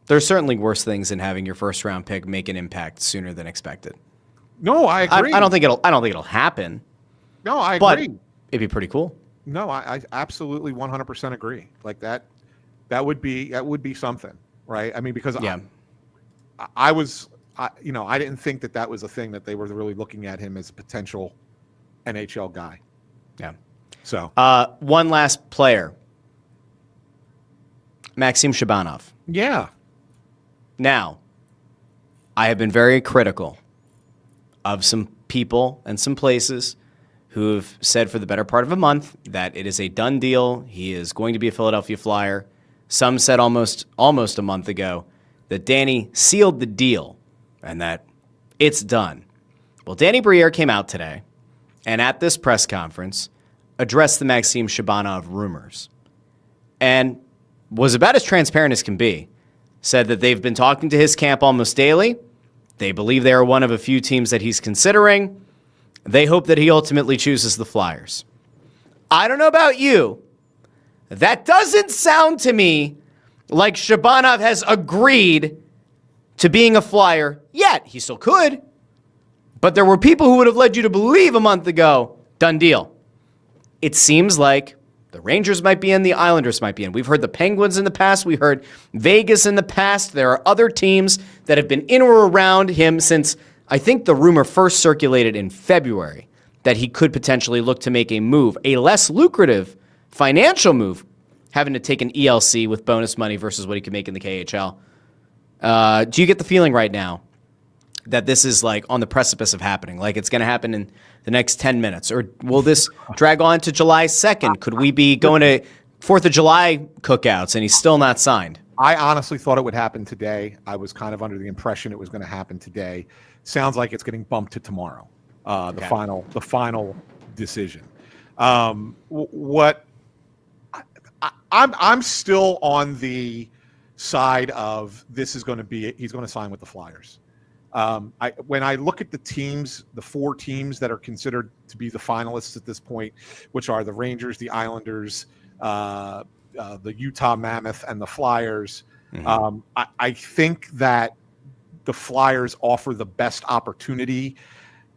There's certainly worse things than having your first round pick make an impact sooner than expected. No, I agree. I don't think it'll happen. No, I agree. But it'd be pretty cool. No, I absolutely 100% agree. Like that would be something, right? I mean, because I didn't think that was a thing that they were really looking at him as a potential NHL guy. Yeah. So one last player. Maxim Shabanov. Yeah. Now, I have been very critical of some people and some places who have said for the better part of a month that it is a done deal. He is going to be a Philadelphia Flyer. Some said almost a month ago that Danny sealed the deal and that it's done. Well, Danny Briere came out today and at this press conference addressed the Maxim Shabanov rumors and was about as transparent as can be. Said that they've been talking to his camp almost daily. They believe they are one of a few teams that he's considering. They hope that he ultimately chooses the Flyers. I don't know about you. That doesn't sound to me like Shabanov has agreed to being a Flyer yet. He still could. But there were people who would have led you to believe a month ago, done deal. It seems like the Rangers might be in, the Islanders might be in. We've heard the Penguins in the past. We heard Vegas in the past. There are other teams that have been in or around him since I think the rumor first circulated in February that he could potentially look to make a move, a less lucrative financial move, having to take an ELC with bonus money versus what he could make in the KHL. Do you get the feeling right now that this is like on the precipice of happening? Like it's going to happen in the next 10 minutes? Or will this drag on to July 2nd? Could we be going to 4th of July cookouts and he's still not signed? I honestly thought it would happen today. I was kind of under the impression it was going to happen today. Sounds like it's getting bumped to tomorrow. The final decision. I'm still on the side of this is going to be, he's going to sign with the Flyers. When I look at the teams, the 4 teams that are considered to be the finalists at this point, which are the Rangers, the Islanders, the Utah Mammoth, and the Flyers, I think that the Flyers offer the best opportunity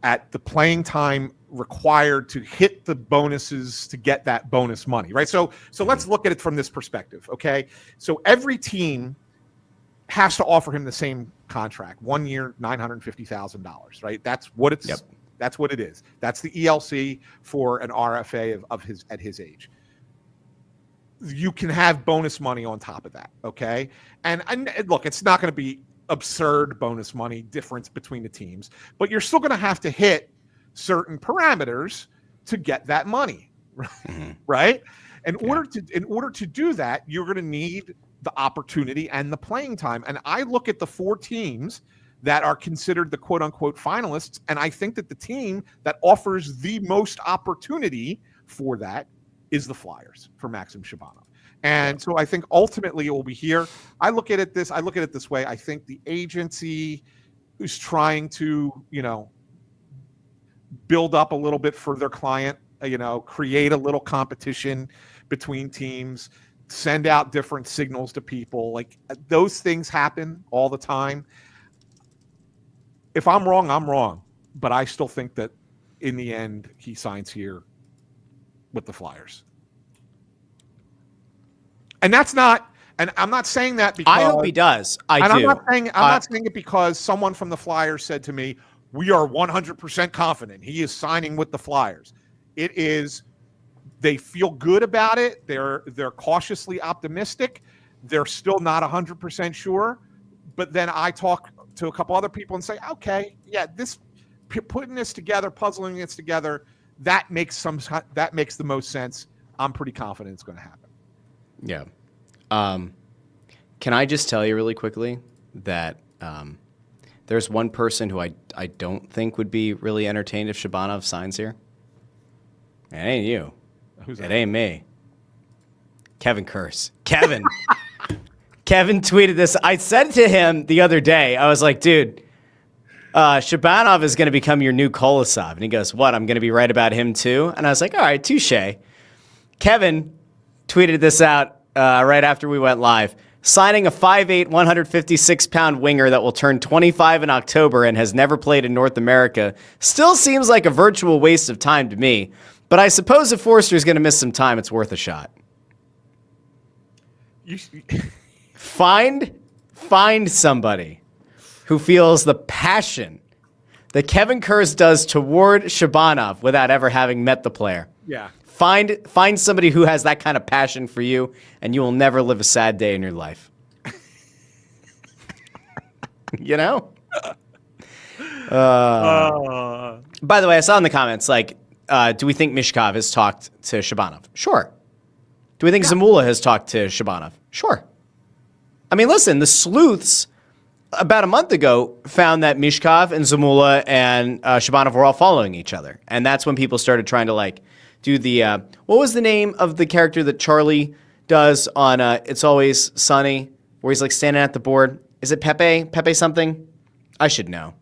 at the playing time required to hit the bonuses to get that bonus money, right? So let's look at it from this perspective, okay? So every team has to offer him the same contract, 1 year, $950,000, right? That's what it's. Yep. That's what it is. That's the ELC for an RFA at his age. You can have bonus money on top of that, okay? And look, it's not going to be absurd bonus money difference between the teams, but you're still going to have to hit certain parameters to get that money, right? In order to do that, you're going to need the opportunity and the playing time. And I look at the 4 teams that are considered the quote unquote finalists, and I think that the team that offers the most opportunity for that is the Flyers for Maxim Shabanov. And so I think ultimately it will be here. I look at it this way. I think the agency is trying to, build up a little bit for their client, create a little competition between teams, send out different signals to people. Like those things happen all the time. If I'm wrong, I'm wrong. But I still think that in the end, he signs here with the Flyers. And that's not, and I'm not saying that because I hope he does. I'm not saying it because someone from the Flyers said to me, we are 100% confident he is signing with the Flyers. It is, they feel good about it. They're cautiously optimistic. They're still not 100% sure. But then I talk to a couple other people and say, okay, yeah, putting this together, puzzling this together, that makes the most sense. I'm pretty confident it's going to happen. Yeah. Can I just tell you really quickly that there's one person who I don't think would be really entertained if Shabanov signs here? It ain't you. Who's that? It ain't me. Kevin Kurz. Kevin tweeted this. I said to him the other day, I was like, dude, Shabanov is going to become your new Kolosov. And he goes, what? I'm going to be right about him too? And I was like, all right, touche. Kevin tweeted this out right after we went live. Signing a 5'8", 156-pound winger that will turn 25 in October and has never played in North America still seems like a virtual waste of time to me. But I suppose if Forster's going to miss some time, it's worth a shot. Find somebody who feels the passion that Kevin Kurz does toward Shabanov without ever having met the player. Yeah. Find somebody who has that kind of passion for you, and you will never live a sad day in your life. You know? By the way, I saw in the comments, do we think Mishkov has talked to Shabanov? Sure. Do we think Zamula has talked to Shabanov? Sure. I mean, listen, the sleuths about a month ago found that Mishkov and Zamula and Shabanov were all following each other. And that's when people started trying to, do the, what was the name of the character that Charlie does on It's Always Sunny, where he's, standing at the board? Is it Pepe? Pepe something? I should know.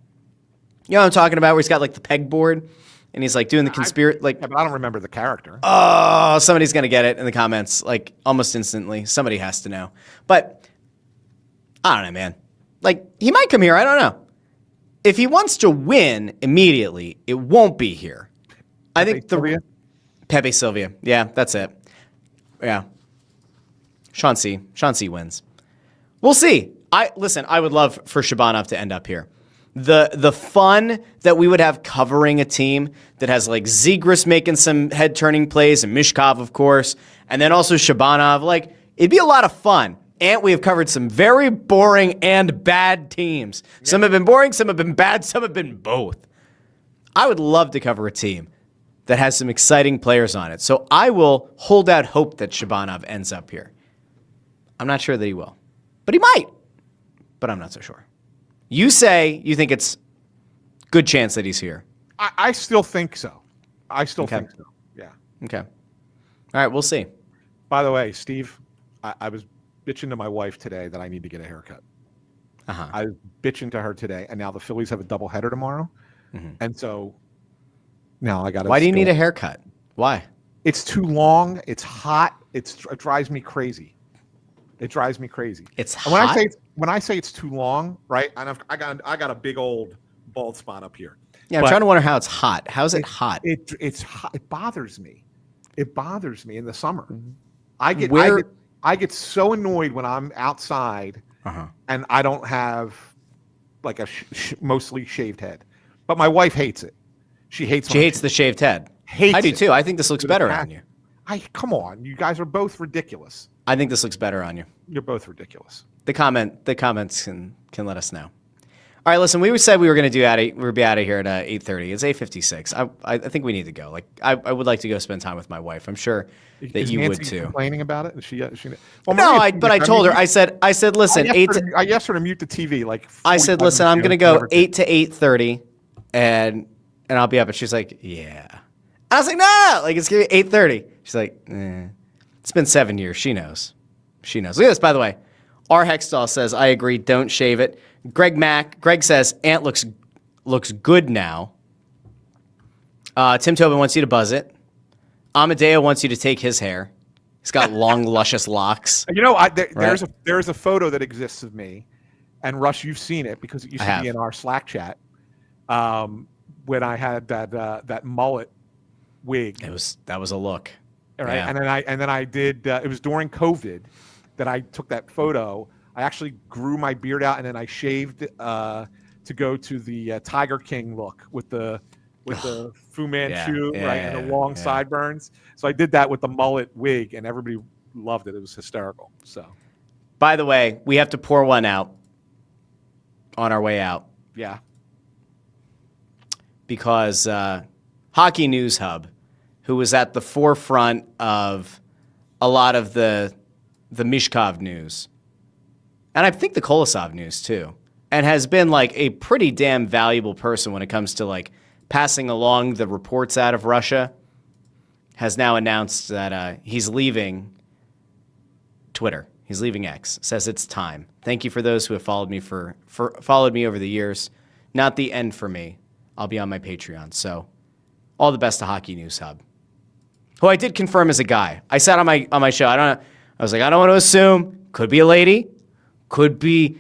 You know what I'm talking about, where he's got, the pegboard? And he's doing the conspiracy. Yeah, but I don't remember the character. Oh, somebody's going to get it in the comments, almost instantly. Somebody has to know. But I don't know, man. He might come here. I don't know. If he wants to win immediately, it won't be here. I think Pepe Sylvia. Yeah, that's it. Yeah. Sean C wins. We'll see. I would love for Shabanov to end up here. The fun that we would have covering a team that has Zegras making some head turning plays and Mishkov, of course, and then also Shabanov, it'd be a lot of fun. And we have covered some very boring and bad teams. Yep. Some have been boring, some have been bad, some have been both. I would love to cover a team that has some exciting players on it. So I will hold out hope that Shabanov ends up here. I'm not sure that he will. But he might. But I'm not so sure. You say you think it's good chance that he's here. I still think so. I still think so. Yeah. Okay. All right, we'll see. By the way, Steve, I was bitching to my wife today that I need to get a haircut. I was bitching to her today, and now the Phillies have a doubleheader tomorrow. And so now I got to. Why do you need a haircut? Why? It's too long. It's hot. It drives me crazy. It drives me crazy. It's hot. When I say it's too long, right? And I got a big old bald spot up here. Yeah, I'm trying to wonder how it's hot. How is it hot? It's hot. It bothers me. It bothers me in the summer. I get so annoyed when I'm outside and I don't have like a mostly shaved head. But my wife hates it. She hates the shaved head. I do too. I think this looks better on you. Come on, you guys are both ridiculous. I think this looks better on you. You're both ridiculous. The comments can let us know. All right, listen. We said we were going to be out of here at 8:30. It's 8:56. I think we need to go. Like I would like to go spend time with my wife. I'm sure that you would too. Complaining about it? Well, no, I told her. I said, listen. I asked her to mute the TV. Like I said, listen. I'm going to go 8 to 8:30, and I'll be up. And she's like, yeah. I was like, no. Like it's going to be 8:30. She's like, It's been 7 years. She knows. Look at this, by the way. R. Hextall says, I agree. Don't shave it. Greg says, Ant looks good now. Tim Tobin wants you to buzz it. Amadeo wants you to take his hair. He's got long, luscious locks. You know, there's a photo that exists of me, and Russ, you've seen it because it used to be in our Slack chat when I had that mullet wig. That was a look. All right, yeah. and then I did. It was during COVID that I took that photo. I actually grew my beard out, and then I shaved to go to the Tiger King look with the Fu Manchu, right, and the long sideburns. So I did that with the mullet wig, and everybody loved it. It was hysterical. So, by the way, we have to pour one out on our way out. Yeah, because Hockey News Hub, who was at the forefront of a lot of the Mishkov news, and I think the Kolosov news too, and has been like a pretty damn valuable person when it comes to like passing along the reports out of Russia, has now announced that he's leaving Twitter. He's leaving X. Says it's time. Thank you for those who have followed me followed me over the years. Not the end for me. I'll be on my Patreon. So all the best to Hockey News Hub, who I did confirm as a guy. I said on my show, I was like, I don't want to assume. Could be a lady. Could be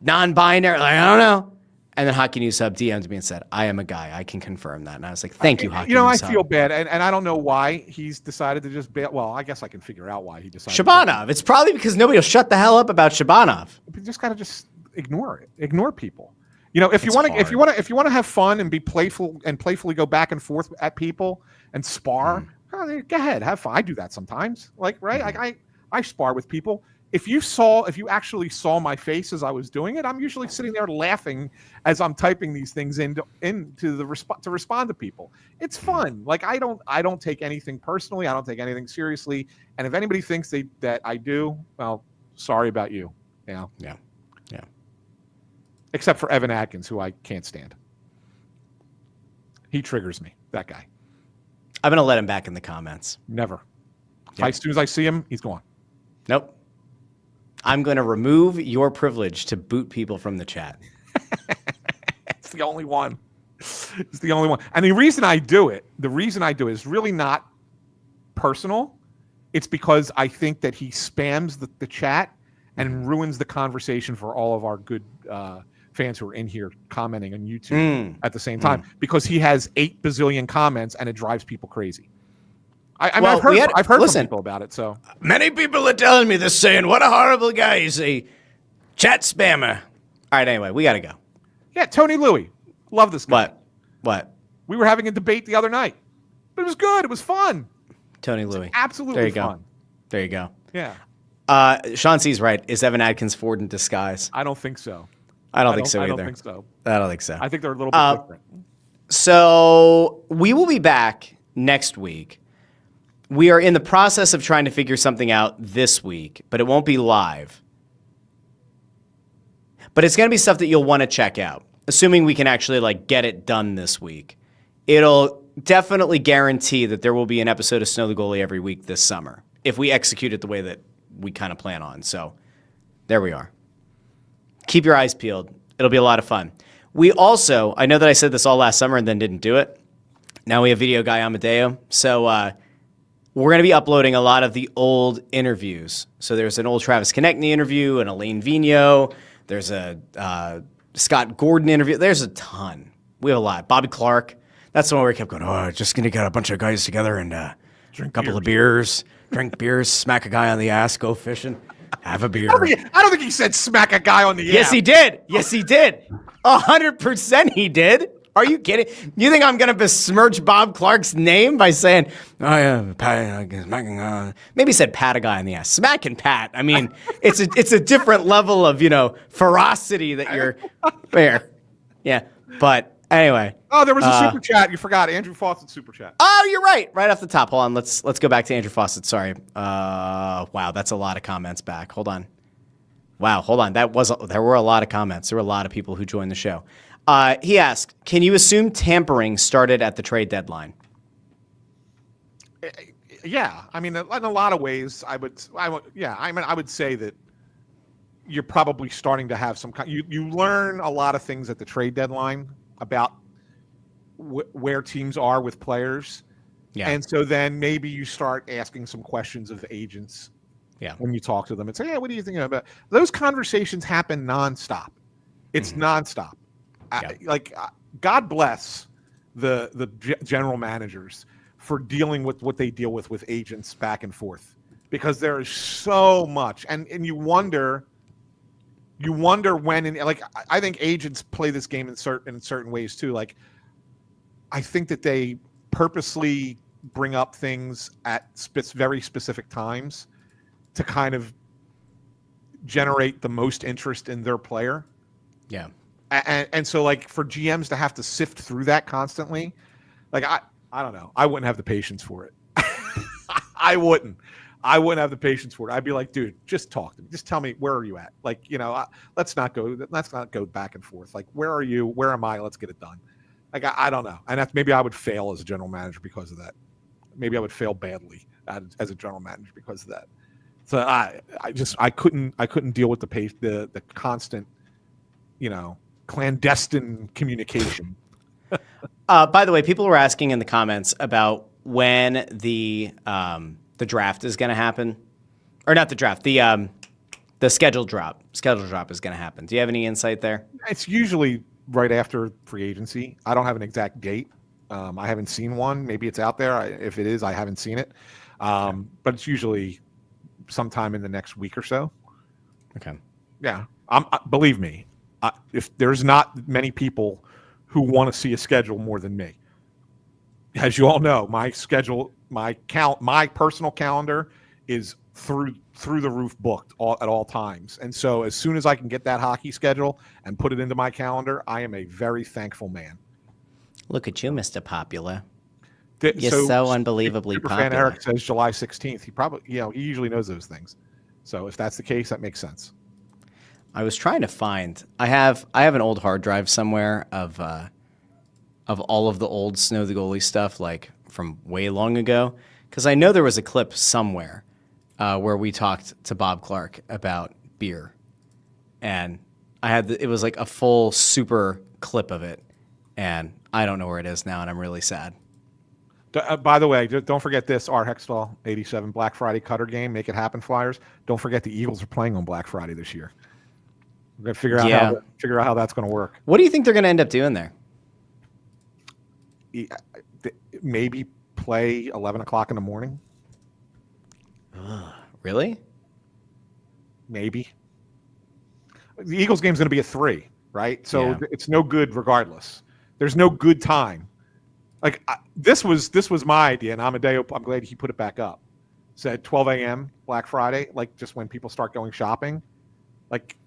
non-binary. Like, I don't know. And then Hockey News Hub DM'd me and said, I am a guy. I can confirm that. And I was like, thank you, Hockey News Hub. I feel bad. And I don't know why he's decided to just bail. Well, I guess I can figure out why he decided. Shabanov. It's probably because nobody will shut the hell up about Shabanov. You just got to just ignore it. Ignore people. You know, if you want to have fun and be playful and playfully go back and forth at people and spar, go ahead, have fun. I do that sometimes. Like, right? Mm-hmm. I spar with people. If you actually saw my face as I was doing it, I'm usually sitting there laughing as I'm typing these things into the to respond to people. It's fun. Like I don't take anything personally. I don't take anything seriously. And if anybody thinks that I do, well, sorry about you. Yeah. Except for Evan Atkins, who I can't stand. He triggers me. That guy. I'm gonna let him back in the comments. Never. Yep. As soon as I see him, he's gone. Nope. I'm going to remove your privilege to boot people from the chat. It's the only one. It's the only one. And the reason I do it is really not personal. It's because I think that he spams the chat and ruins the conversation for all of our good fans who are in here commenting on YouTube at the same time because he has 8 bazillion comments and it drives people crazy. I've heard from people about it. So many people are telling me this, saying, "What a horrible guy! He's a chat spammer." All right, anyway, we got to go. Yeah, Tony Louie, love this guy. What? We were having a debate the other night, but it was good. It was fun. Tony Louie, absolutely fun. There you go. Yeah. Sean C's right. Is Evan Adkins Ford in disguise? I don't think so. I don't think so either. I don't think so. I don't think so. I think they're a little bit different. So we will be back next week. We are in the process of trying to figure something out this week, but it won't be live. But it's going to be stuff that you'll want to check out, assuming we can actually like get it done this week. It'll definitely guarantee that there will be an episode of Snow the Goalie every week this summer if we execute it the way that we kind of plan on. So there we are. Keep your eyes peeled. It'll be a lot of fun. We also, I know that I said this all last summer and then didn't do it. Now we have video guy Amadeo. So we're going to be uploading a lot of the old interviews. So there's an old Travis Konechny interview, an Alain Vigneault. There's a Scott Gordon interview. There's a ton. We have a lot. Bobby Clark. That's the one where he kept going, just going to get a bunch of guys together and drink a couple of beers, drink beers, smack a guy on the ass, go fishing, have a beer. I don't think he said smack a guy on the ass. Yes, he did. Yes, he did. 100% he did. Are you kidding? You think I'm going to besmirch Bob Clark's name by saying, smacking, maybe he said pat a guy on the ass. Smack and pat. I mean, it's a different level of, ferocity that you're fair. Yeah. But anyway. Oh, there was a super chat. You forgot. Andrew Fawcett super chat. Oh, you're right. Right off the top. Hold on. Let's go back to Andrew Fawcett. Sorry. Wow. That's a lot of comments back. Hold on. Wow. Hold on. There were a lot of comments. There were a lot of people who joined the show. He asked, can you assume tampering started at the trade deadline? Yeah. I mean, in a lot of ways, I would say that you're probably starting to have some kind. You learn a lot of things at the trade deadline about where teams are with players. Yeah. And so then maybe you start asking some questions of agents. Yeah. When you talk to them and say, what are you thinking about? Those conversations happen nonstop. It's nonstop. Yeah. God bless the general managers for dealing with what they deal with agents back and forth, because there is so much, and you wonder when, I think agents play this game in certain ways too. Like, I think that they purposely bring up things at very specific times to kind of generate the most interest in their player. Yeah. And so, like, for GMs to have to sift through that constantly, like, I don't know. I wouldn't have the patience for it. I wouldn't have the patience for it. I'd be like, dude, just talk to me. Just tell me, where are you at? Like, let's not go back and forth. Like, where are you? Where am I? Let's get it done. Like, I don't know. And maybe I would fail as a general manager because of that. Maybe I would fail badly as a general manager because of that. So I couldn't deal with the constant, clandestine communication. By the way, people were asking in the comments about when the draft is going to happen, or not the draft, the schedule drop. Schedule drop is going to happen. Do you have any insight there? It's usually right after free agency. I don't have an exact date. I haven't seen one. Maybe it's out there. If it is, I haven't seen it. But it's usually sometime in the next week or so. Okay. Yeah. Believe me. If there's not many people who want to see a schedule more than me, as you all know, my schedule, my personal calendar is through the roof booked at all times. And so as soon as I can get that hockey schedule and put it into my calendar, I am a very thankful man. Look at you, Mr. Popular. You're so unbelievably popular. Superfan Eric says July 16th. He probably, he usually knows those things. So if that's the case, that makes sense. I was trying to find. I have an old hard drive somewhere of all of the old Snow the Goalie stuff, like from way long ago, because I know there was a clip somewhere where we talked to Bob Clark about beer, and it was like a full super clip of it, and I don't know where it is now, and I'm really sad. By the way, don't forget this: our Hextall 87 Black Friday Cutter game. Make it happen, Flyers. Don't forget the Eagles are playing on Black Friday this year. We're gonna figure out how that's gonna work. What do you think they're gonna end up doing there? Maybe play 11 o'clock in the morning. Really? Maybe. The Eagles game's gonna be at 3, right? So it's no good regardless. There's no good time. Like this was my idea, and Amadeo, I'm glad he put it back up. said 12 a.m. Black Friday, like just when people start going shopping, like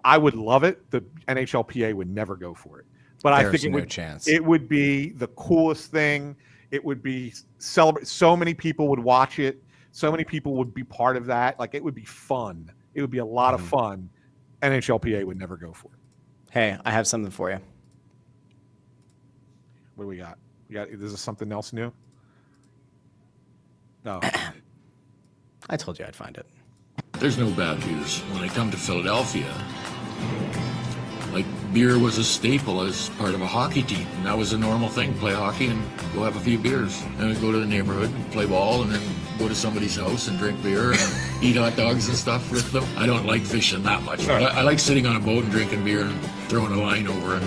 I would love it. The NHLPA would never go for it, but I think it would be the coolest thing. It would be celebrate. So many people would watch it. So many people would be part of that. Like it would be fun. It would be a lot of fun. NHLPA would never go for it. Hey, I have something for you. What do we got? Is this something else new? No. I told you I'd find it. There's no bad beers. When I come to Philadelphia, like beer was a staple as part of a hockey team. And that was a normal thing. Play hockey and go have a few beers. And we'd go to the neighborhood and play ball and then go to somebody's house and drink beer and eat hot dogs and stuff with them. I don't like fishing that much. But I like sitting on a boat and drinking beer and throwing a line over and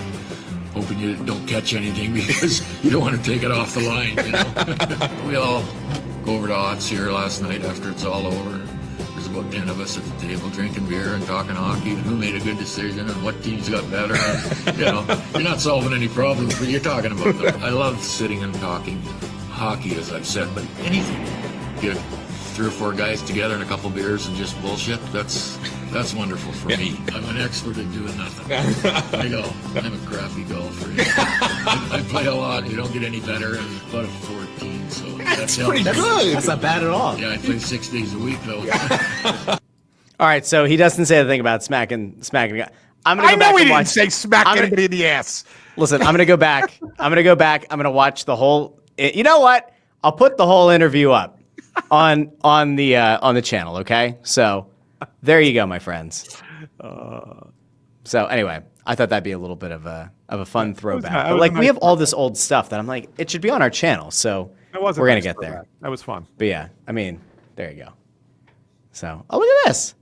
hoping you don't catch anything because you don't want to take it off the line, you know. We all go over to Ott's here last night after it's all over. There's about 10 of us at the table drinking beer and talking hockey and who made a good decision and what teams got better. And, you know, you're not solving any problems, but you're talking about them. I love sitting and talking hockey, as I've said, but anything. Get 3 or 4 guys together and a couple beers and just bullshit. That's wonderful for me. I'm an expert at doing nothing. I go. I'm a crappy golfer. I play a lot. You don't get any better. I'm about a 14, so that's pretty good. That's not bad at all. Yeah, I play 6 days a week though. All right, so he doesn't say a thing about smacking. I know he didn't say smack anybody in the ass. Listen, I'm gonna go back. I'm gonna watch the whole. You know what? I'll put the whole interview up on the channel. Okay, so there you go, my friends. So anyway, I thought that'd be a little bit of a fun throwback. But like we have all this old stuff that I'm like, it should be on our channel. So we're gonna get there. That was fun. But yeah, I mean, there you go. So look at this.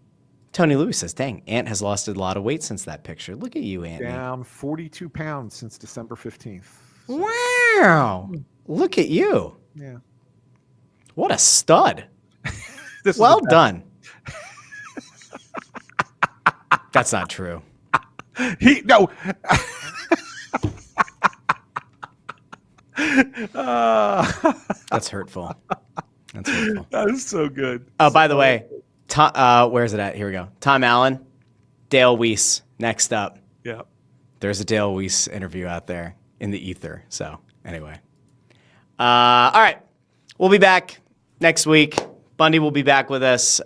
Tony Lewis says, "Dang, Ant has lost a lot of weight since that picture. Look at you, Ant. Down 42 pounds since December 15th. So. Wow, look at you. Yeah. What a stud. Well done." That's not true. No. That's hurtful. That's hurtful. That is so good. Oh, by the way, where's it at? Here we go. Tom Allen, Dale Weiss, next up. Yeah. There's a Dale Weiss interview out there in the ether. So anyway. All right. We'll be back next week. Bundy will be back with us.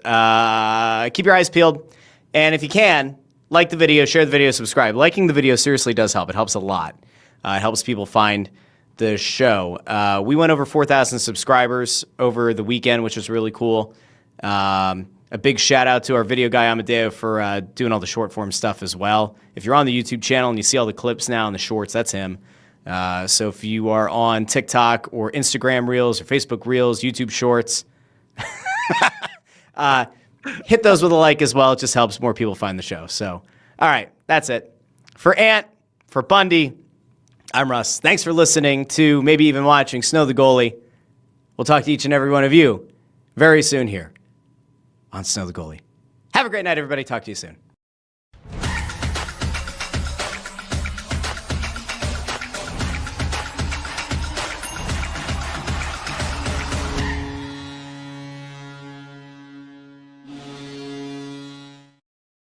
Keep your eyes peeled. And if you can, like the video, share the video, subscribe. Liking the video seriously does help. It helps a lot. It helps people find the show. We went over 4,000 subscribers over the weekend, which was really cool. A big shout out to our video guy, Amadeo, for doing all the short form stuff as well. If you're on the YouTube channel and you see all the clips now and the shorts, that's him. So if you are on TikTok or Instagram Reels or Facebook Reels, YouTube Shorts, hit those with a like as well. It just helps more people find the show. So, all right, that's it. For Ant, for Bundy, I'm Russ. Thanks for listening to, maybe even watching, Snow the Goalie. We'll talk to each and every one of you very soon here on Snow the Goalie. Have a great night, everybody. Talk to you soon.